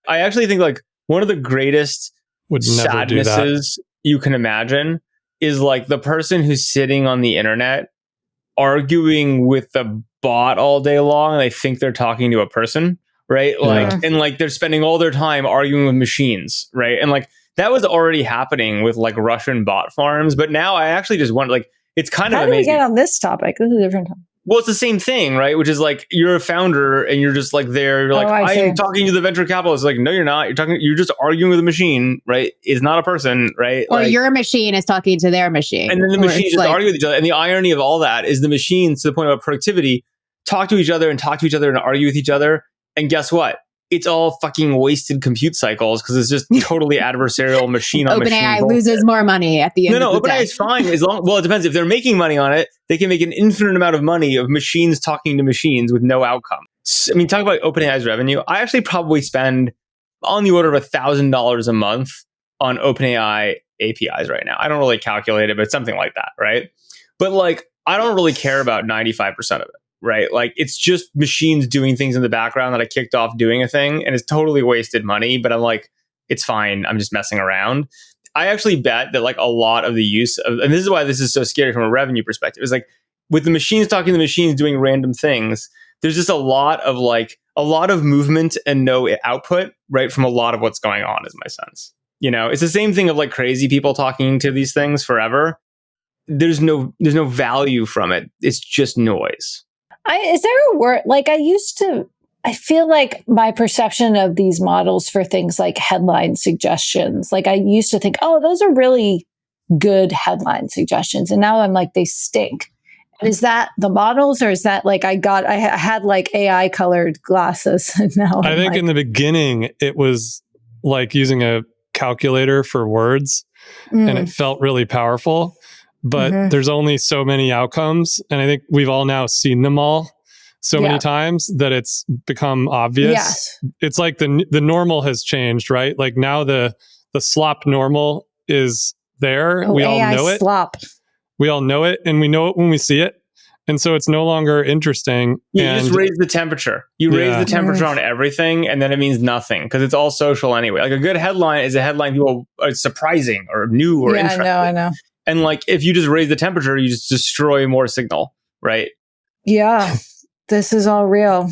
I actually think like one of the greatest sadnesses you can imagine is like the person who's sitting on the internet arguing with the bot all day long and they think they're talking to a person, right? Like, and like they're spending all their time arguing with machines, right? And like that was already happening with like Russian bot farms, but now I actually just want like, it's kind of amazing. How do we get on this topic? This is a different topic. Well, it's the same thing, right? Which is like you're a founder and you're just like there. You're like, I am talking to the venture capitalist. Like, no, you're not. You're just arguing with a machine, right? It's not a person, right? Or like, your machine is talking to their machine. And then the machines just argue with each other. And the irony of all that is the machines, to the point of productivity, talk to each other and argue with each other. And guess what? It's all fucking wasted compute cycles because it's just totally adversarial machine on machine. OpenAI loses more money at the end of the day. No, OpenAI is fine. Well, it depends. If they're making money on it, they can make an infinite amount of money of machines talking to machines with no outcome. I mean, talk about OpenAI's revenue. I actually probably spend on the order of $1,000 a month on OpenAI APIs right now. I don't really calculate it, but it's something like that, right? But like, I don't really care about 95% of it. Right? Like it's just machines doing things in the background that I kicked off doing a thing and it's totally wasted money, but I'm like, it's fine. I'm just messing around. I actually bet that like a lot of the use of, and this is why this is so scary from a revenue perspective, is like with the machines talking to the machines doing random things, there's just a lot of movement and no output, right? From a lot of what's going on is my sense. You know, it's the same thing of like crazy people talking to these things forever. There's no value from it. It's just noise. Is there a word, like I feel like my perception of these models for things like headline suggestions, like I used to think, oh, those are really good headline suggestions. And now I'm like, they stink. Is that the models or is that like I had like AI colored glasses and now I think like, in the beginning it was like using a calculator for words and it felt really powerful. But there's only so many outcomes. And I think we've all now seen them all so many times that it's become obvious. Yes. It's like the normal has changed, right? Like now the slop normal is there. We all know it. Slop. We all know it and we know it when we see it. And so it's no longer interesting. You and just raise the temperature. You raise Yeah. the temperature on everything, and then it means nothing because it's all social anyway. Like a good headline is a headline people are surprising or new or Yeah, interesting. I know. And like if you just raise the temperature, you just destroy more signal, right? Yeah, this is all real.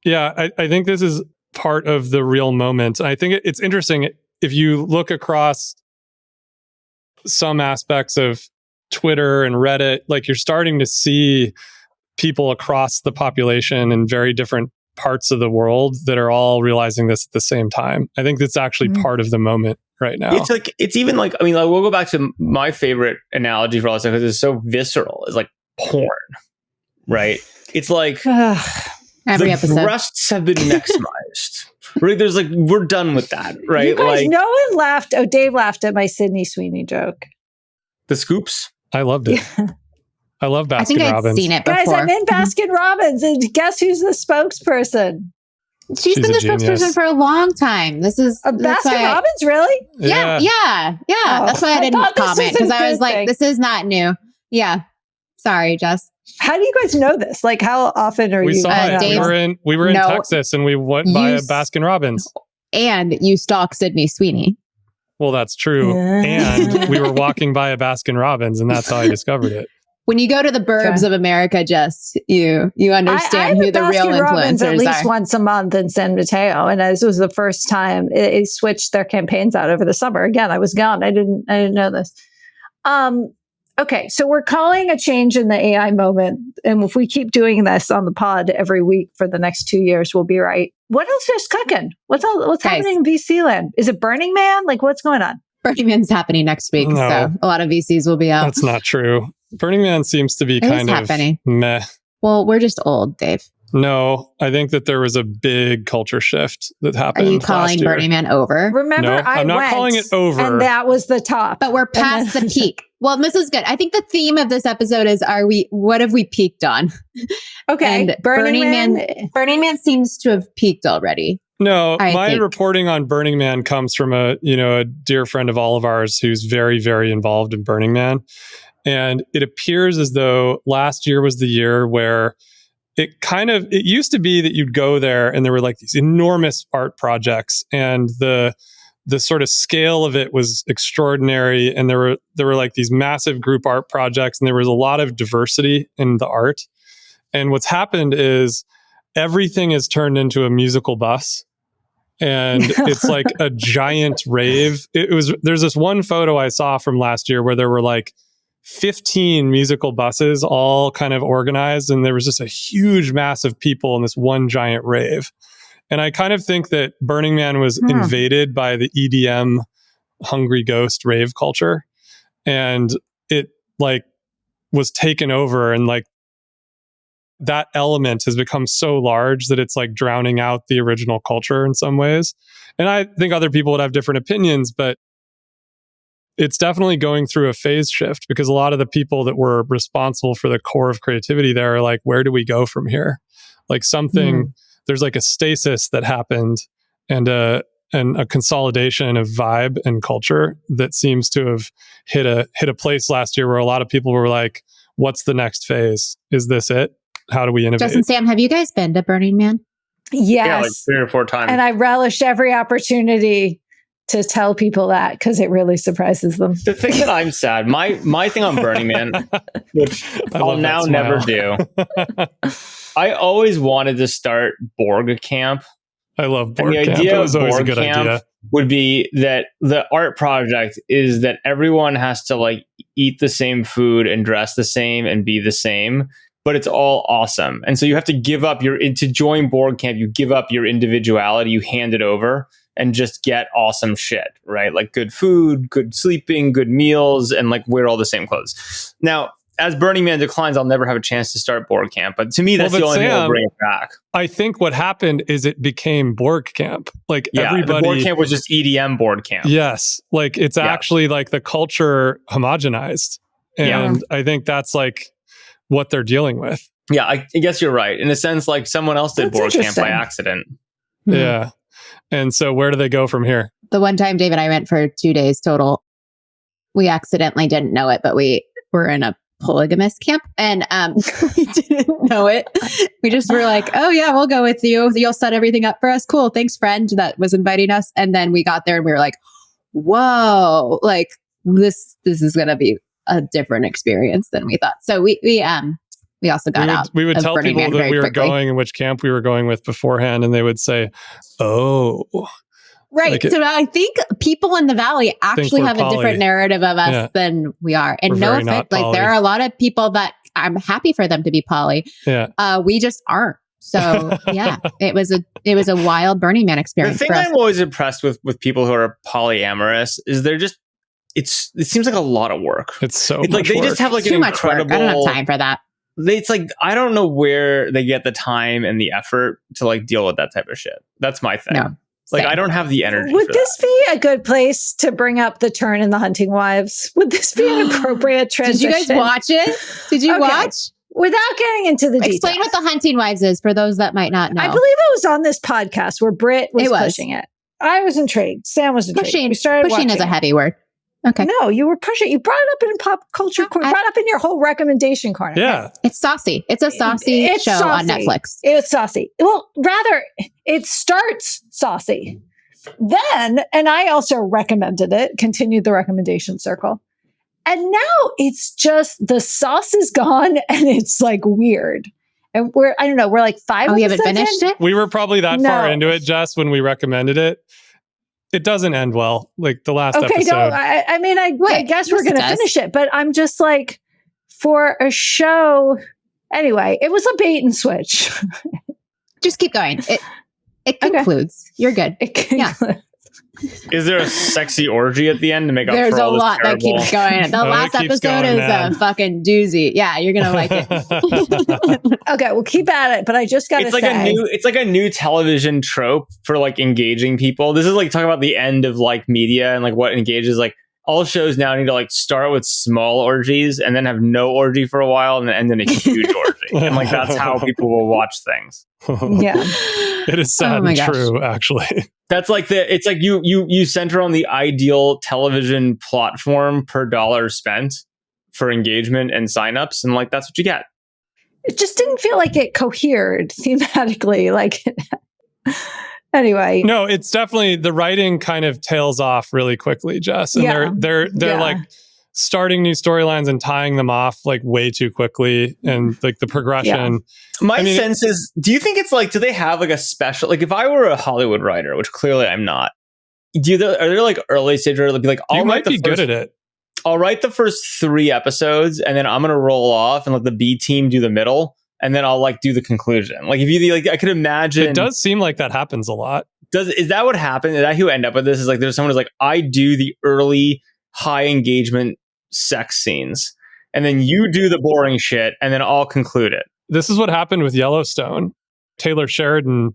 Yeah, I think this is part of the real moment. I think it's interesting if you look across some aspects of Twitter and Reddit, like you're starting to see people across the population in very different parts of the world that are all realizing this at the same time. I think that's actually part of the moment right now. It's even like, I mean, like we'll go back to my favorite analogy for all this stuff because it's so visceral. It's like porn, right? It's like Every the episode. breasts have been maximized. Right? There's like, we're done with that, right? You guys, like no one laughed. Oh, Dave laughed at my Sydney Sweeney joke. the scoops. I loved it. I love Baskin I think I'd Robbins. seen it before. Guys, I'm in Baskin Robbins, and guess who's the spokesperson? She's been a the genius. spokesperson for a long time. This is that's Baskin why Robbins, really? Yeah. Oh, That's why I I didn't thought this comment was a because I was good like, thing. this is not new. Yeah. Sorry, Jess. How do you guys know this? Like, how often are We you? saw it. Dave- We were in No. Texas and we went by a You Baskin Robbins. And you stalk Sydney Sweeney. Well, that's true. And we were walking by a Baskin Robbins, and that's how I discovered it. When you go to the burbs Okay. of America, Jess, you I understand who have the a real Baskin Robbins at influencers least are. once a month in San Mateo, and this was the first time it switched their campaigns out over the summer. Again, I was gone. I didn't know this. Okay, so we're calling a change in the AI moment, and if we keep doing this on the pod every week for the next 2 years, we'll be right. What else is cooking? What's Guys. happening in VC land? Is it Burning Man? Like, what's going on? Burning Man's happening next week, No. so a lot of VCs will be out. That's not true. Burning Man seems to be It is kind of happening. meh. Well, we're just old, Dave. No, I think that there was a big culture shift that Are happened. you last calling year. Burning Man over? Remember, No, I I'm not went, calling it over. and that was the top. But we're past And the peak. Well, this is good. I think the theme of this episode is what have we peaked on? Okay, And Burning Man seems to have peaked already. No, I my think. reporting on Burning Man comes from a dear friend of all of ours who's very, very involved in Burning Man. And it appears as though last year was the year where it used to be that you'd go there and there were like these enormous art projects, and the sort of scale of it was extraordinary. And there were like these massive group art projects, and there was a lot of diversity in the art. And what's happened is everything has turned into a musical bus, and it's like a giant rave. There's this one photo I saw from last year where there were like 15 musical buses all kind of organized, and there was just a huge mass of people in this one giant rave. And I kind of think that Burning Man was invaded by the EDM hungry ghost rave culture, and it like was taken over, and like that element has become so large that it's like drowning out the original culture in some ways. And I think other people would have different opinions, but it's definitely going through a phase shift, because a lot of the people that were responsible for the core of creativity there are like, where do we go from here? Like there's like a stasis that happened, and a consolidation of vibe and culture that seems to have hit a place last year where a lot of people were like, what's the next phase? Is this it? How do we innovate? Jess and Sam, have you guys been to Burning Man? Yes. Yeah, like 3 or 4 times. And I relish every opportunity to tell people that because it really surprises them. The thing that I'm sad, my thing on Burning Man, which I I'll love that now smile. never do. I always wanted to start Borg Camp. I love And Board the Camp. idea It was of always a Borg good Camp idea. would be that the art project is that everyone has to like eat the same food and dress the same and be the same, but it's all awesome. And so you have to give up to join Borg Camp, you give up your individuality, you hand it over and just get awesome shit, right? Like good food, good sleeping, good meals, and like wear all the same clothes. Now, as Burning Man declines, I'll never have a chance to start Borg Camp. But to me, that's Well, the but only thing that'll Sam, bring it back. I think what happened is it became Borg Camp. Like Yeah, the everybody. Borg Camp was just EDM Borg Camp. Yes. Like it's Yeah. actually like the culture homogenized. And I think that's like what they're dealing with. Yeah, I guess you're right. In a sense, like someone else did That's Borg Camp by interesting. accident. Yeah. And so where do they go from here? The one time Dave and I went for 2 days total, we accidentally didn't know it, but we were in a polygamous camp, and we didn't know it. We just were like, oh yeah, we'll go with you. You'll set everything up for us. Cool. Thanks, friend that was inviting us. And then we got there and we were like, whoa, like this is going to be a different experience than we thought. So we also got out. We would of tell Burning people Man that very we were quickly. going and which camp we were going with beforehand, and they would say, oh. Right. Like So I think people in the Valley actually we're have a poly. different narrative of us Yeah. than we are. And We're no very not offense, like poly. there are a lot of people that I'm happy for them to be poly. Yeah. We just aren't. So yeah, it was a wild Burning Man The experience thing for us. I'm always impressed with people who are polyamorous is they're just it seems like a lot of work. It's so It's like much they just work. have like Too an much work. incredible. I don't have time for that. It's like I don't know where they get the time and the effort to like deal with that type of shit. That's my thing. No. Like Same. I don't have the energy. Would for this be a good place to bring up the turn in the Hunting Wives? Would this be an appropriate Did transition? you guys watch it? Did you Okay. watch? Without getting into the Explain details. what the Hunting Wives is for those that might not know. I believe it was on this podcast where Brit was It was. pushing it. I was intrigued. Sam was intrigued. pushing We started pushing is watching a it. heavy word. Okay. No, you were pushing. You brought it up in pop culture corner. I- Brought up in your whole recommendation corner. Yeah. It's saucy. It's a saucy It's show on saucy. Netflix. It's saucy. Well, rather, it starts saucy. Then, and I also recommended it, continued the recommendation circle. And now it's just the sauce is gone and it's like weird. And we're like 5 Oh, you haven't episodes finished in? it? We were probably that No. far into it, Jess, when we recommended it. It doesn't end well. Like the last Okay, episode. no, I Wait, guess we're yes, it going to does. finish it, but I'm just like, for a show, anyway, it was a bait and switch. Just keep going. It Okay. concludes. You're good. Yeah. Is there a sexy orgy at the end to make up There's for a all this lot that terrible? keeps going. The Oh, it last keeps episode going, is man. a fucking doozy. Yeah, you're gonna like it. Okay, we'll keep at it, but I just got to It's like say, it's like a new television trope for like engaging people. This is like talking about the end of like media and like what engages. Like all shows now need to like start with small orgies and then have no orgy for a while and then end in a huge orgy. And like that's how people will watch things. yeah. It is sad Oh my and gosh. true, actually. That's like it's like you center on the ideal television platform per dollar spent for engagement and signups, and like that's what you get. It just didn't feel like it cohered thematically. Like, anyway, No, it's definitely the writing kind of tails off really quickly, Jess. And Yeah. they're Yeah. like starting new storylines and tying them off like way too quickly. And like the progression. My I mean, sense is, do you think it's like, do they have like a special, like if I were a Hollywood writer, which clearly I'm not, are there like early stage writers be like, You might be good at it. I'll write the first 3 episodes and then I'm going to roll off and let the B team do the middle. And then I'll like do the conclusion. Like if you like, I could imagine. It does seem like that happens a lot. Is that what happened? Is that who end up with this? Is like, there's someone who's like, I do the early high engagement sex scenes and then you do the boring shit and then I'll conclude it. This is what happened with Yellowstone. Taylor Sheridan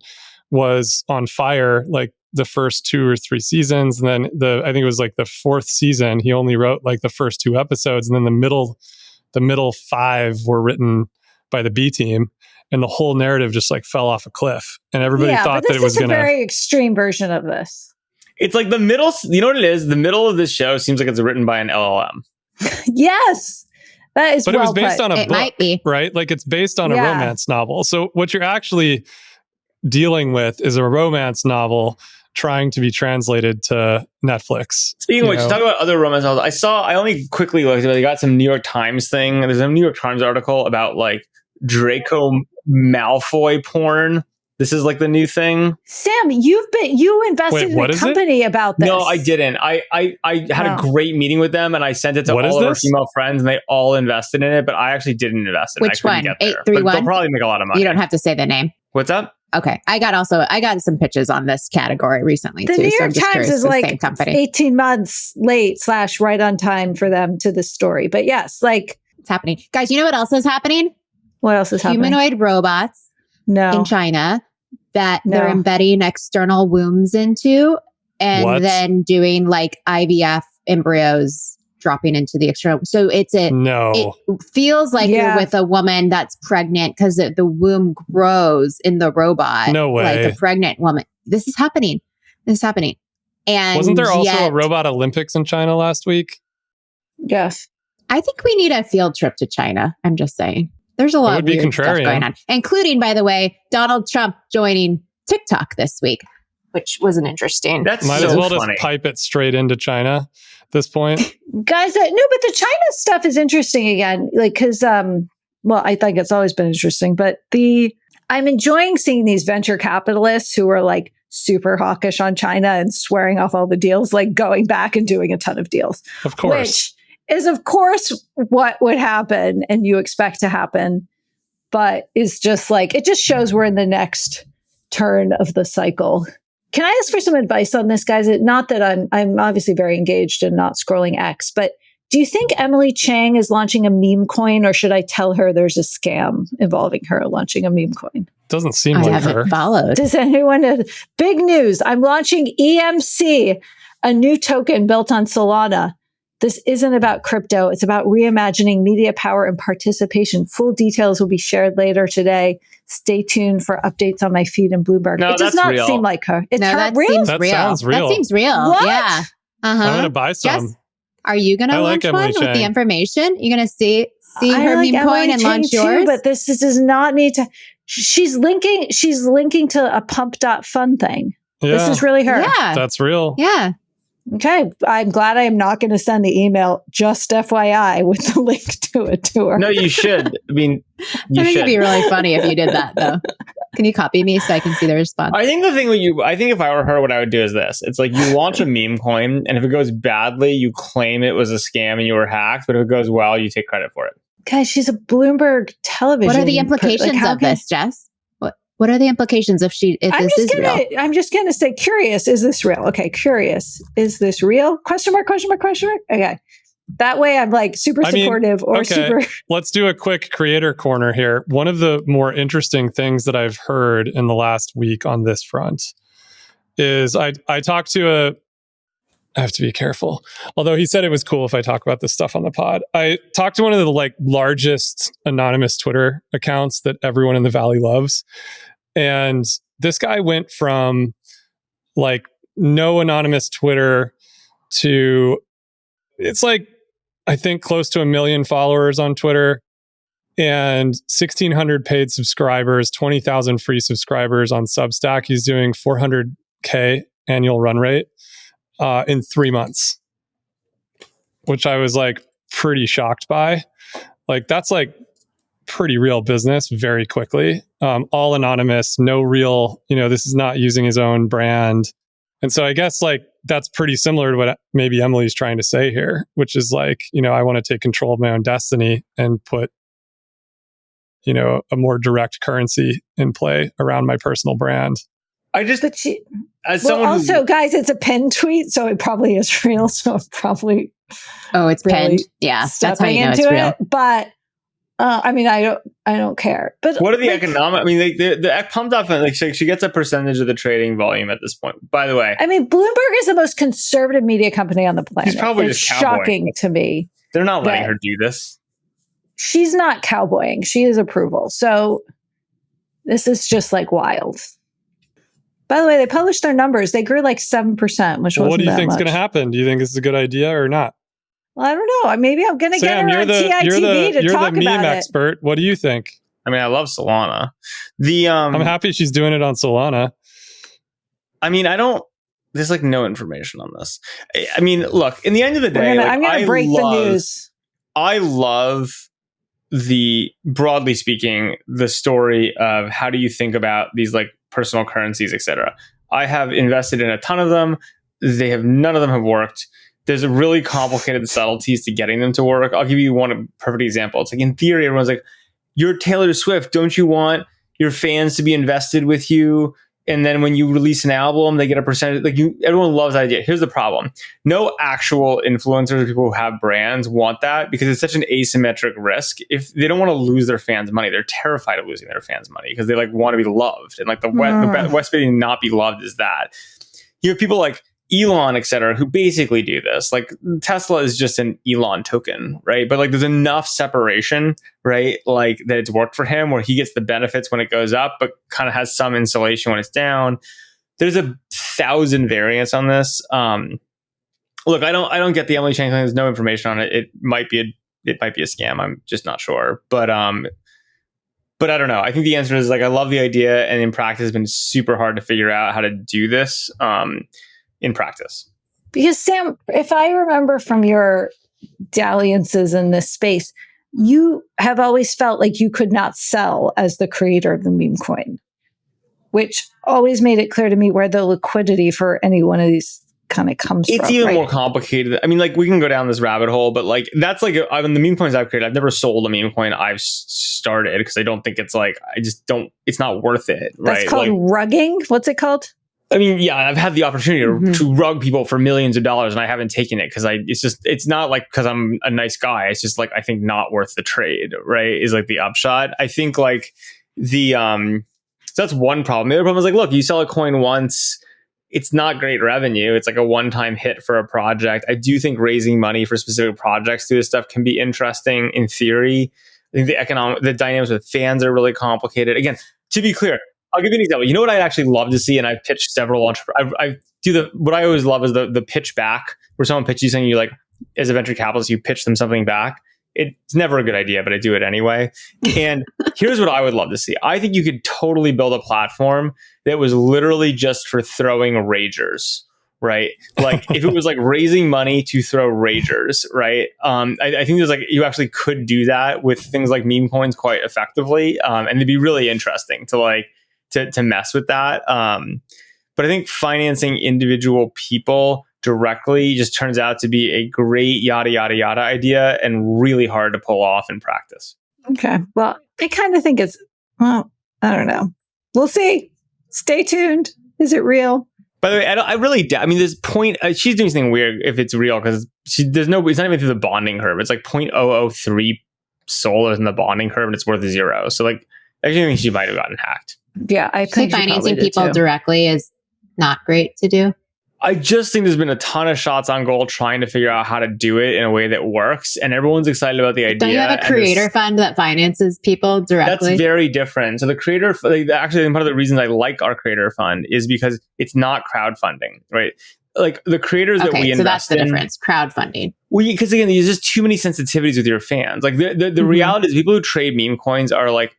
was on fire like the first 2 or 3 seasons. And then I think it was like the 4th season, he only wrote like the first 2 episodes. And then the middle 5 were written by the B team. And the whole narrative just like fell off a cliff. And everybody thought that it was going a to. very extreme version of this. It's like the middle, you know what it is? The middle of this show seems like it's written by an LLM. Yes, that is. But it was based put. on a It book, might be. right? Like it's based on a Yeah. romance novel. So what you're actually dealing with is a romance novel trying to be translated to Netflix. Speaking of which, know? talk about other romance novels. I only quickly looked at it. They got some New York Times thing. There's a New York Times article about like Draco Malfoy porn. This is like the new thing. Sam, you invested Wait, what in a is it? company about this. No, I didn't. I had a Oh. great meeting with them and I sent it to What is all of our this? female friends and they all invested in it, but I actually didn't invest in it. Which I couldn't one? get there. 831? But they'll probably make a lot of money. You don't have to say the name. What's up? Okay. I got some pitches on this category recently The too. New so I'm York just Times curious. is The like same company. 18 months late / right on time for them to this story. But yes, like It's happening. Guys, you know what else is happening? what else is happening? Humanoid robots No. in China that No. they're embedding external wombs into and What? then doing like IVF embryos dropping into the external. So it No. feels like Yeah. you're with a woman that's pregnant because the womb grows in the robot. No way. Like a pregnant woman. This is happening. And Wasn't there also yet, a robot Olympics in China last week? Yes. I think we need a field trip to China. I'm just saying. There's a lot of weird stuff going on, including, by the way, Donald Trump joining TikTok this week, which was an interesting. That's Might so as well funny. just pipe it straight into China at this point. Guys, no, but the China stuff is interesting again, like, because, well, I think it's always been interesting, but I'm enjoying seeing these venture capitalists who are like super hawkish on China and swearing off all the deals, like going back and doing a ton of deals. Of course. Which is, of course, what would happen and you expect to happen. But it's just like, it just shows we're in the next turn of the cycle. Can I ask for some advice on this, guys? Not that I'm obviously very engaged and not scrolling X, but do you think Emily Chang is launching a meme coin, or should I tell her there's a scam involving her launching a meme coin? Doesn't seem I like haven't her. followed. Does anyone know? Big news. I'm launching EMC, a new token built on Solana. This isn't about crypto. It's about reimagining media power and participation. Full details will be shared later today. Stay tuned for updates on my feed in Bloomberg. No, It does that's not real. seem like her. It's No, her that real? seems That real. sounds real. That seems real. What? Yeah. Uh-huh. I'm gonna buy some. Jess, are you going I to like launch Emily one with the Chang. information? You're going to see I her like meme Emily coin and Chang launch too, yours? but this does not need to. She's linking to a pump.fun thing. Yeah, This is really her. Yeah. that's real. Yeah. Okay. I'm glad I am not going to send the email, just FYI, with the link to it to her. No, you should. I mean, I you think should. it'd be really funny if you did that, though. Can you copy me so I can see the response? I think the thing I think if I were her, what I would do is this. It's like you launch a meme coin, and if it goes badly, you claim it was a scam and you were hacked. But if it goes well, you take credit for it. Guys, she's a Bloomberg television. What are the implications how of can- this, Jess? What are the implications if this is real? I'm just gonna say, curious, is this real? Okay, curious, is this real? Question mark, question mark, question mark. Okay. That way I'm like super I mean, supportive or okay. super Let's do a quick creator corner here. One of the more interesting things that I've heard in the last week on this front is I talked to I have to be careful. Although he said it was cool if I talk about this stuff on the pod. I talked to one of the largest anonymous Twitter accounts that everyone in the Valley loves. And this guy went from no anonymous Twitter to it's I think close to 1 million followers on Twitter and 1,600 paid subscribers, 20,000 free subscribers on Substack. He's doing 400K annual run rate in 3 months, which I was pretty shocked by. That's pretty real business very quickly. All anonymous, no real, this is not using his own brand. And so I guess that's pretty similar to what maybe Emily's trying to say here, which is I want to take control of my own destiny and put, a more direct currency in play around my personal brand. I just, but she, as well, someone also, guys, it's a pinned tweet, so it probably is real. So it probably Oh, it's really pinned. Yeah, that's how stepping you know into it's real. it. But I mean, I don't care. But what are the economic? I mean, the pumped up, she gets a percentage of the trading volume at this point. By the way, I mean, Bloomberg is the most conservative media company on the planet. He's probably it's just cowboying. shocking to me. they're not letting that- her do this. She's not cowboying. She is approval. So this is just wild. By the way, they published their numbers. They grew 7%, which wasn't What do you that think's much. going to happen? Do you think this is a good idea or not? Well, I don't know. Maybe I'm going to get Sam, her you're on the TITV to you're talk the meme about it. expert. What do you think? I mean, I love Solana. I'm happy she's doing it on Solana. I mean, there's no information on this. I mean, look, in the end of the day, I'm going to break the news. I love broadly speaking, the story of how do you think about these personal currencies, etc. I have invested in a ton of them. None of them have worked. There's a really complicated subtleties to getting them to work. I'll give you one perfect example. It's in theory, everyone's like, you're Taylor Swift. Don't you want your fans to be invested with you? And then when you release an album, they get a percentage. Everyone loves that idea. Here's the problem. No actual influencers or people who have brands want that because it's such an asymmetric risk. If they don't want to lose their fans' money, they're terrified of losing their fans' money because they want to be loved. And the best way to not be loved is that. You have people like Elon, et cetera, who basically do this. Tesla is just an Elon token, right? But there's enough separation, right? That it's worked for him where he gets the benefits when it goes up, but kind of has some insulation when it's down. There's 1,000 variants on this. Look, I don't get the Emily Chang thing. There's no information on it. It might be it might be a scam. I'm just not sure. But I don't know. I think the answer is like, I love the idea. And in practice, it's been super hard to figure out how to do this in practice. Because Sam, if I remember from your dalliances in this space, you have always felt like you could not sell as the creator of the meme coin, which always made it clear to me where the liquidity for any one of these kind of comes from. It's even more complicated. I mean, like, we can go down this rabbit hole, but like, that's like, I mean, the meme coins I've created, I've never sold a meme coin I've started because I don't think it's like, it's not worth it. Right. That's called like, rugging. What's it called? I mean, yeah, I've had the opportunity to rug people for millions of dollars and I haven't taken it because it's not like because I'm a nice guy. It's just like, I think not worth the trade, right? Is like the upshot. I think like so that's one problem. The other problem is like, look, you sell a coin once, it's not great revenue. It's like a one-time hit for a project. I do think raising money for specific projects through this stuff can be interesting in theory. I think the dynamics with fans are really complicated. Again, to be clear, I'll give you an example. You know what I'd actually love to see, and I've pitched several entrepreneurs. What I always love is the pitch back, where someone pitches you something, you like, as a venture capitalist, you pitch them something back. It's never a good idea, but I do it anyway. And here's what I would love to see. I think you could totally build a platform that was literally just for throwing ragers, right? Like if it was like raising money to throw ragers, right? I think there's like, you actually could do that with things like meme coins quite effectively. And it'd be really interesting to like, to mess with that. But I think financing individual people directly just turns out to be a great yada, yada, yada idea and really hard to pull off in practice. Okay. Well, I kind of think I don't know. We'll see. Stay tuned. Is it real? By the way, I really doubt. I mean, this point, she's doing something weird if it's real because it's not even through the bonding curve. It's like 0.003 solar in the bonding curve and it's worth 0. So like, I actually think she might have gotten hacked. Yeah, I think financing people directly is not great to do. I just think there's been a ton of shots on goal trying to figure out how to do it in a way that works, and everyone's excited about the idea. Don't you have a creator fund that finances people directly? That's very different. So the creator, actually, one of the reasons I like our creator fund is because it's not crowdfunding, right? Like the creators that we invest in. So that's the difference. Crowdfunding. Because again, there's just too many sensitivities with your fans. Like the reality is, people who trade meme coins are like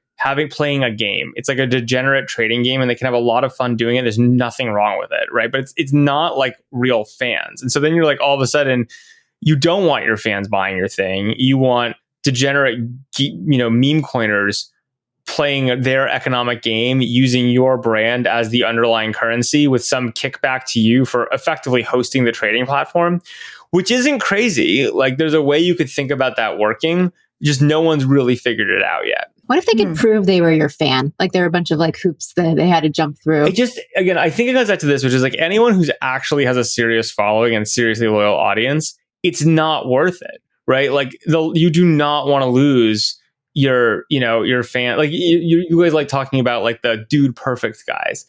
playing a game. It's like a degenerate trading game and they can have a lot of fun doing it. There's nothing wrong with it, right? But it's not like real fans. And so then you're like, all of a sudden, you don't want your fans buying your thing. You want degenerate, meme coiners playing their economic game using your brand as the underlying currency with some kickback to you for effectively hosting the trading platform, which isn't crazy. Like there's a way you could think about that working. Just no one's really figured it out yet. What if they could prove they were your fan? Like there were a bunch of like hoops that they had to jump through. I think it goes back to this, which is like anyone who's actually has a serious following and seriously loyal audience, it's not worth it, right? Like you do not want to lose your fan. Like you guys like talking about like the dude perfect guys.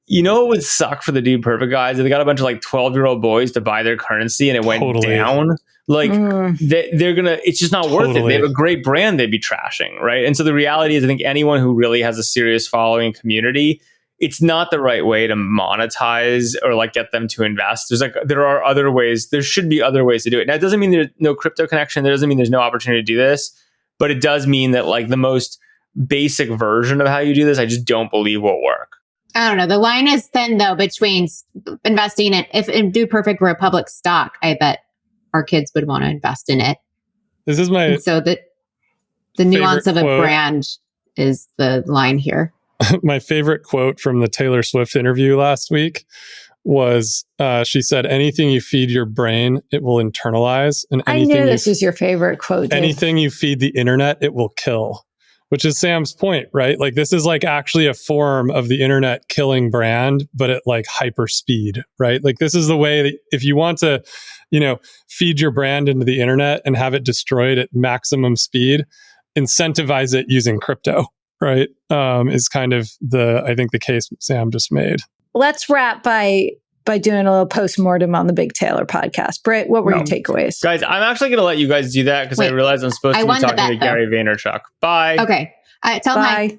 You know what would suck for the dude perfect guys? If they got a bunch of like 12-year-old boys to buy their currency and it went down. Like they're gonna, it's just not worth it. They have a great brand they'd be trashing, right? And so the reality is, I think anyone who really has a serious following community, it's not the right way to monetize or like get them to invest. There are other ways. There should be other ways to do it. Now, it doesn't mean there's no crypto connection. That doesn't mean there's no opportunity to do this, but it does mean that like the most basic version of how you do this, I just don't believe will work. I don't know. The line is thin though between investing in, if Dude Perfect were a public stock, I bet our kids would want to invest in it. This is my so that the nuance of a brand is the line here. My favorite quote from the Taylor Swift interview last week was she said, "Anything you feed your brain, it will internalize, and anything I knew this was your favorite quote. Anything you feed the internet, it will kill." Which is Sam's point, right? Like this is like actually a form of the internet killing brand, but at like hyper speed, right? Like this is the way that if you want to, feed your brand into the internet and have it destroyed at maximum speed, incentivize it using crypto, right? Is kind of I think the case Sam just made. Let's wrap by doing a little post-mortem on the Big Taylor podcast. Brit, what were your takeaways? Guys, I'm actually going to let you guys do that because I realize I'm supposed to be talking to Gary Vaynerchuk. Bye. Okay. Tell him.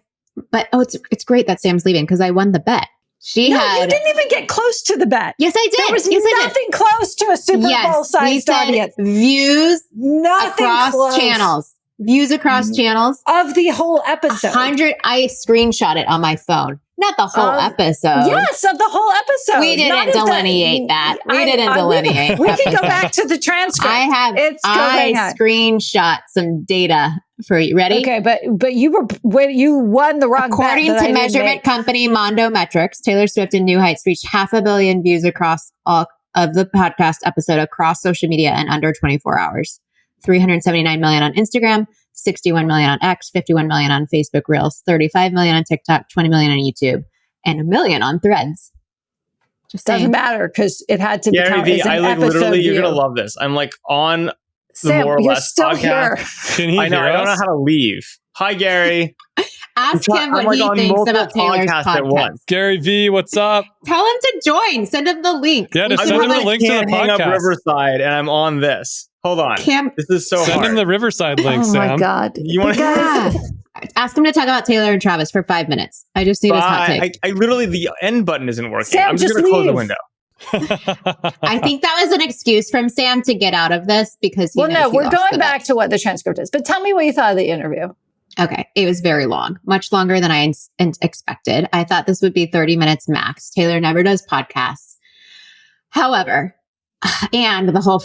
But it's great that Sam's leaving because I won the bet. She No, you had. didn't even get close to the bet. Yes, I did. There was yes, I did. nothing close to a Super Bowl Yes, we sized said audience. views Nothing across close channels. Views across channels. of the whole episode. 100. I screenshot it on my phone. Not the whole episode. Yes, of the whole episode. We Not didn't of the- delineate that. We didn't we delineate. We can go episode. back to the transcript. I screenshot some data for you. Ready? Okay, but you won the wrong According bet that I to didn't measurement make. company Mondo Metrics, Taylor Swift and New Heights reached 500 million views across all of the podcast episode across social media in under 24 hours. 379 million on Instagram, 61 million on X, 51 million on Facebook Reels, 35 million on TikTok, 20 million on YouTube, and 1 million on Threads. Just Doesn't saying. matter because it had to be Gary count V, as an I like episode literally, view. you're going to love this. I'm like on the Sam, More or you're Less still podcast. here. Can he I know, hear I don't know us? how to leave. Hi, Gary. Ask I'm him what like he on thinks multiple about Taylor's podcasts at podcast. once. Gary V, what's up? Tell him to join. Send him the link. Yeah, We just can send him have the a- link to the Can't hang up podcast. Riverside, and I'm on this. Hold on. Cam- This is so Send hard. him the Riverside link, Oh Sam. my God. You want Yeah. Ask him to talk about Taylor and Travis for 5 minutes. I just need his hot take. I literally, the end button isn't working. Sam, I'm just just going to close the leave. window. I think that was an excuse from Sam to get out of this because he Well, knows no, he we're lost going the back to what the transcript is. But tell me what you thought of the interview. bet. Okay. It was very long, much longer than I expected. I thought this would be 30 minutes max. Taylor never does podcasts. However, and the whole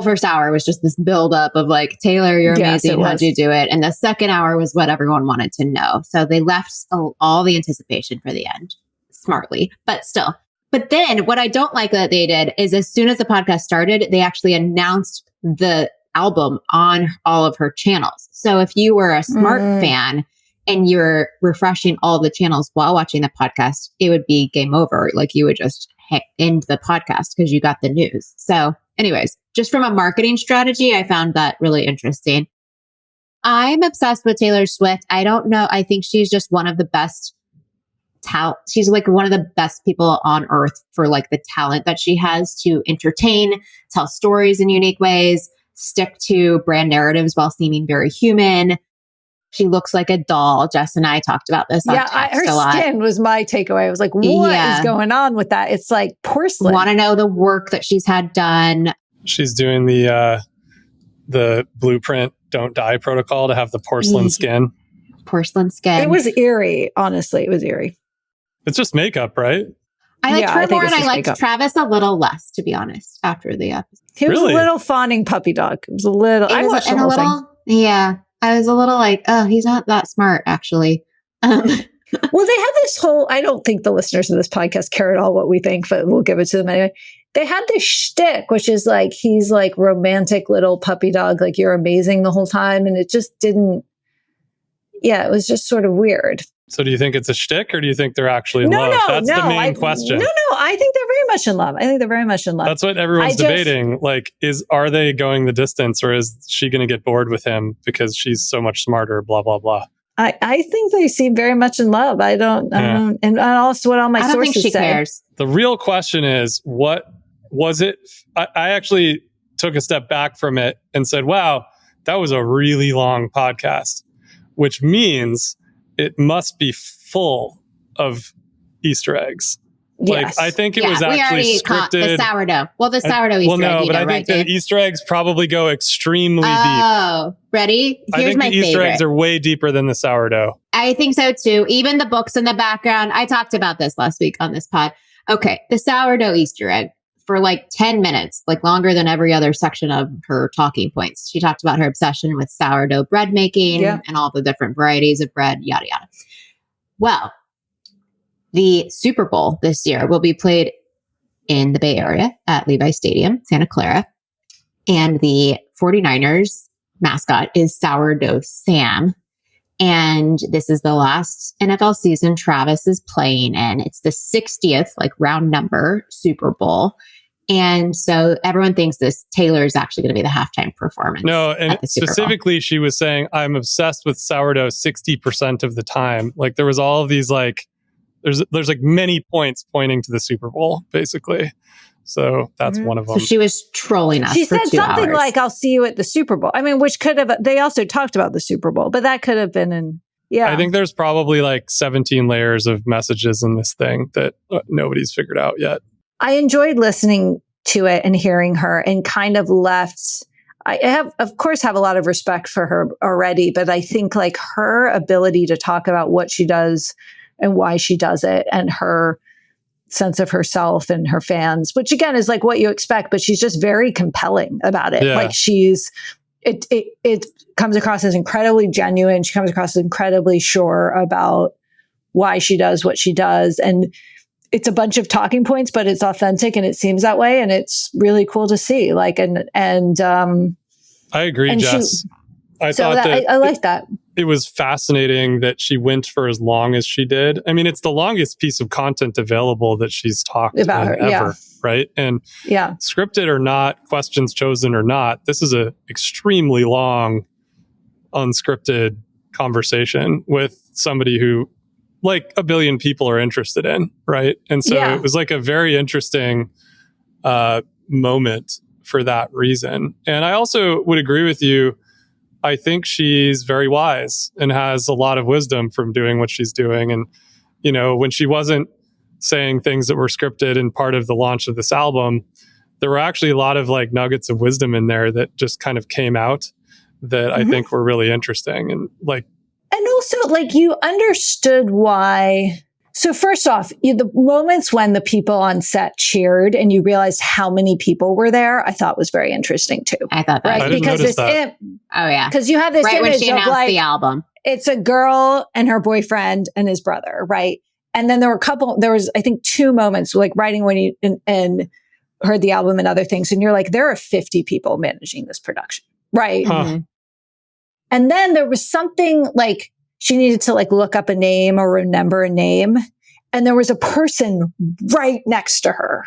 first hour was just this buildup of like, Taylor, you're Yes, amazing. it How'd was. you do it? And the second hour was what everyone wanted to know. So they left all the anticipation for the end smartly, but still. But then what I don't like that they did is as soon as the podcast started, they actually announced the album on all of her channels. So if you were a smart fan and you're refreshing all the channels while watching the podcast, it would be game over. Like you would just end the podcast because you got the news. So anyways, just from a marketing strategy, I found that really interesting. I'm obsessed with Taylor Swift. I don't know. I think she's just one of the best talent. She's like one of the best people on earth for like the talent that she has to entertain, tell stories in unique ways, stick to brand narratives while seeming very human. She looks like a doll. Jess and I talked about this on Yeah, text her a lot. skin was my takeaway. I was like, what Yeah. is going on with that? It's like porcelain. Want to know the work that she's had done. She's doing the blueprint don't die protocol to have the porcelain skin. Porcelain skin. It was eerie, honestly. It was eerie. It's just makeup, right? I liked Yeah, her I think more it's and I just liked makeup. Travis a little less, to be honest, after the episode. He was Really? a little fawning puppy dog. It was a little. I watched the and whole a thing. little, yeah. I was a little like, oh, he's not that smart, actually. Well, they had this whole, I don't think the listeners of this podcast care at all what we think, but we'll give it to them anyway. They had this shtick, which is like, he's like romantic little puppy dog, like you're amazing the whole time. And it just didn't, it was just sort of weird. So do you think it's a shtick or do you think they're actually in love? That's the main question. No, I think they're very much in love. I think they're very much in love. That's what everyone's I just- debating. Like, are they going the distance or is she going to get bored with him because she's so much smarter, blah, blah, blah. I think they seem very much in love. I don't, and also what all my I don't sources think she say. cares. The real question is, what was it? I actually took a step back from it and said, wow, that was a really long podcast, which means it must be full of Easter eggs. Yes. Like, I think it was we actually already caught the scripted. sourdough. Well, the sourdough Easter Well, no, egg, you but know, I right, think the Dave? Easter eggs probably go extremely deep. Oh, ready? I Here's think my the Easter favorite. eggs are way deeper than the sourdough. I think so too. Even the books in the background. I talked about this last week on this pod. Okay, the sourdough Easter egg for like 10 minutes, like longer than every other section of her talking points. She talked about her obsession with sourdough bread making and all the different varieties of bread, yada, yada. Well, the Super Bowl this year will be played in the Bay Area at Levi Stadium, Santa Clara. And the 49ers mascot is Sourdough Sam. And this is the last NFL season Travis is playing in. It's the 60th, like round number, Super Bowl. And so everyone thinks this Taylor is actually going to be the halftime performance. No, and at the Super Bowl. specifically, she was saying, I'm obsessed with sourdough 60% of the time. Like, there was all of these, like, there's like many points pointing to the Super Bowl, basically. So that's one of them. So she was trolling us She for said 2 something hours. like, I'll see you at the Super Bowl. I mean, which could have, they also talked about the Super Bowl, but that could have been in. Yeah. I think there's probably like 17 layers of messages in this thing that nobody's figured out yet. I enjoyed listening to it and hearing her, and kind of left. I have, of course, have a lot of respect for her already, but I think like her ability to talk about what she does and why she does it, and her sense of herself and her fans, which again is like what you expect, but she's just very compelling about it. Yeah. Like it comes across as incredibly genuine. She comes across as incredibly sure about why she does what she does. And it's a bunch of talking points, but it's authentic and it seems that way. And it's really cool to see. Like, I agree, and Jess. I so thought that I like that. it was fascinating that she went for as long as she did. I mean, it's the longest piece of content available that she's talked About her, ever, yeah. right? And Yeah. scripted or not, questions chosen or not, this is a extremely long, unscripted conversation with somebody who like a billion people are interested in, right? And so Yeah. it was like a very interesting moment for that reason. And I also would agree with you. I think she's very wise and has a lot of wisdom from doing what she's doing. And, you know, when she wasn't saying things that were scripted in part of the launch of this album, there were actually a lot of like nuggets of wisdom in there that just kind of came out that I think were really interesting. And like, And also, like, you understood why. So first off, the moments when the people on set cheered and you realized how many people were there, I thought was very interesting too. I thought that. I Right? didn't Because notice this, Oh yeah. because you have this Right when image she of announced like, the album. it's a girl and her boyfriend and his brother, right? And then there was, I think, 2 moments like writing when you and heard the album and other things. And you're like, there are 50 people managing this production, right? huh, Mhm. And then there was something like she needed to like look up a name or remember a name. And there was a person right next to her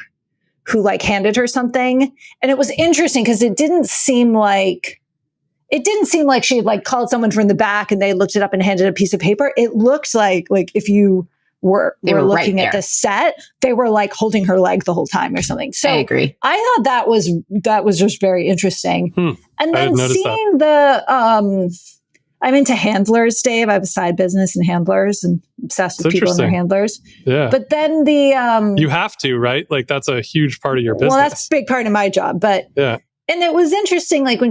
who like handed her something. And it was interesting because it didn't seem like she had like called someone from the back and they looked it up and handed a piece of paper. It looked like if you were They were looking right at there. the set, they were like holding her leg the whole time or something. So I agree. I thought that was just very interesting. And I then didn't notice seeing I'm into handlers, Dave. I have a side business in handlers and obsessed with It's people and their interesting. handlers. yeah. But then You have to, right? Like that's a huge part of your business. well, that's a big part of my job. But Yeah. and it was interesting, like when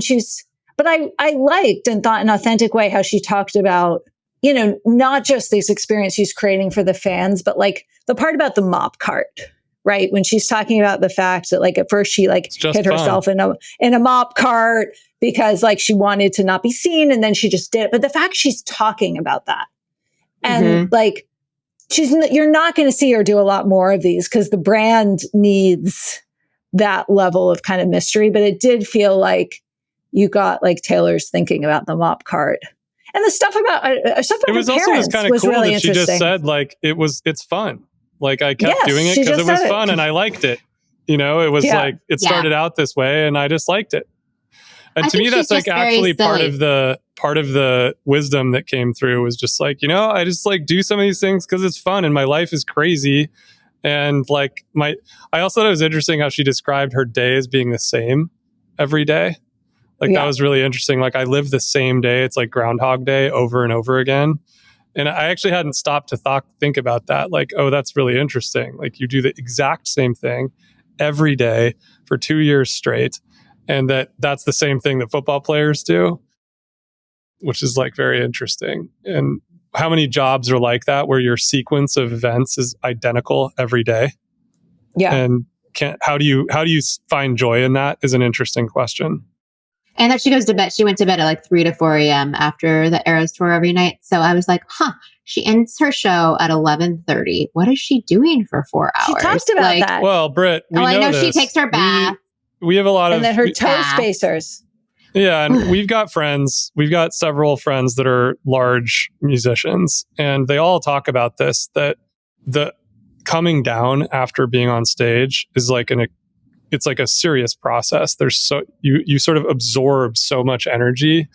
but I liked and thought in an authentic way how she talked about, you know, not just this experience she's creating for the fans, but like the part about the mop cart, right? When she's talking about the fact that like at first she like just hid fun. herself in a mop cart because like she wanted to not be seen and then she just did it. But the fact she's talking about that and like you're not going to see her do a lot more of these because the brand needs that level of kind of mystery. But it did feel like you got like Taylor's thinking about the mop cart. And the stuff about It was her also parents just kind of was cool really that she just interesting. said like it's fun. Like I kept Yes, doing it she because it just was said it. fun and I liked it. You know, it was Yeah. like it started out this way and I just liked it. And I to me, think that's she's like just very actually part silly. of the wisdom that came through was just like, you know, I just like do some of these things because it's fun and my life is crazy. And like I also thought it was interesting how she described her day as being the same every day. Like Yeah. that was really interesting. Like I live the same day. It's like Groundhog Day over and over again. And I actually hadn't stopped to think about that. Like, oh, that's really interesting. Like you do the exact same thing every day for 2 years straight. And that's the same thing that football players do, which is like very interesting. And how many jobs are like that where your sequence of events is identical every day? Yeah. And how do you find joy in that is an interesting question. And that she goes to bed. She went to bed at like 3 to 4 a.m. after the Eras tour every night. So I was like, she ends her show at 11:30. What is she doing for 4 hours? She talked about Like, that. Well, Brit, I know this. she takes her bath. We have a lot And of then her toe bath. spacers. yeah, and we've got friends. We've got several friends that are large musicians, and they all talk about this. That the coming down after being on stage is like it's like a serious process. There's you sort of absorb so much energy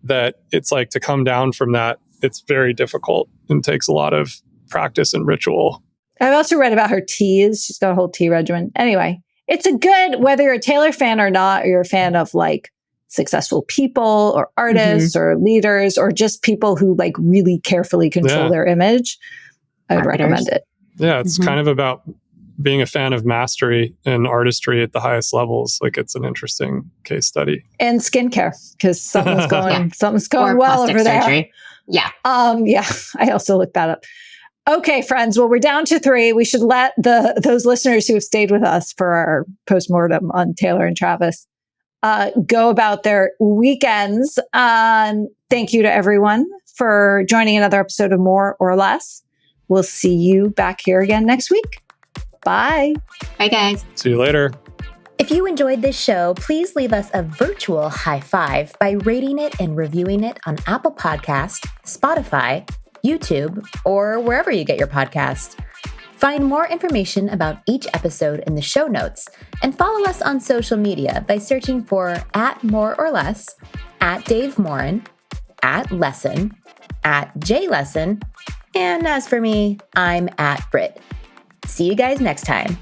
that it's like to come down from that. It's very difficult and takes a lot of practice and ritual. I've also read about her teas. She's got a whole tea regimen. Anyway, it's a good, whether you're a Taylor fan or not, or you're a fan of like successful people or artists or leaders or just people who like really carefully control their image, I would recommend it. Yeah, it's kind of about being a fan of mastery and artistry at the highest levels. Like it's an interesting case study. And skincare, because something's going Or well plastic over there. surgery. Yeah. Yeah, I also looked that up. Okay, friends. Well, we're down to 3. We should let those listeners who have stayed with us for our postmortem on Taylor and Travis go about their weekends. Thank you to everyone for joining another episode of More or Less. We'll see you back here again next week. Bye. Bye, guys. See you later. If you enjoyed this show, please leave us a virtual high five by rating it and reviewing it on Apple Podcast, Spotify, YouTube, or wherever you get your podcast. Find more information about each episode in the show notes and follow us on social media by searching for @MoreOrLess, @DaveMorin, @Lessin, @JLessin, and as for me, I'm @Brit. See you guys next time.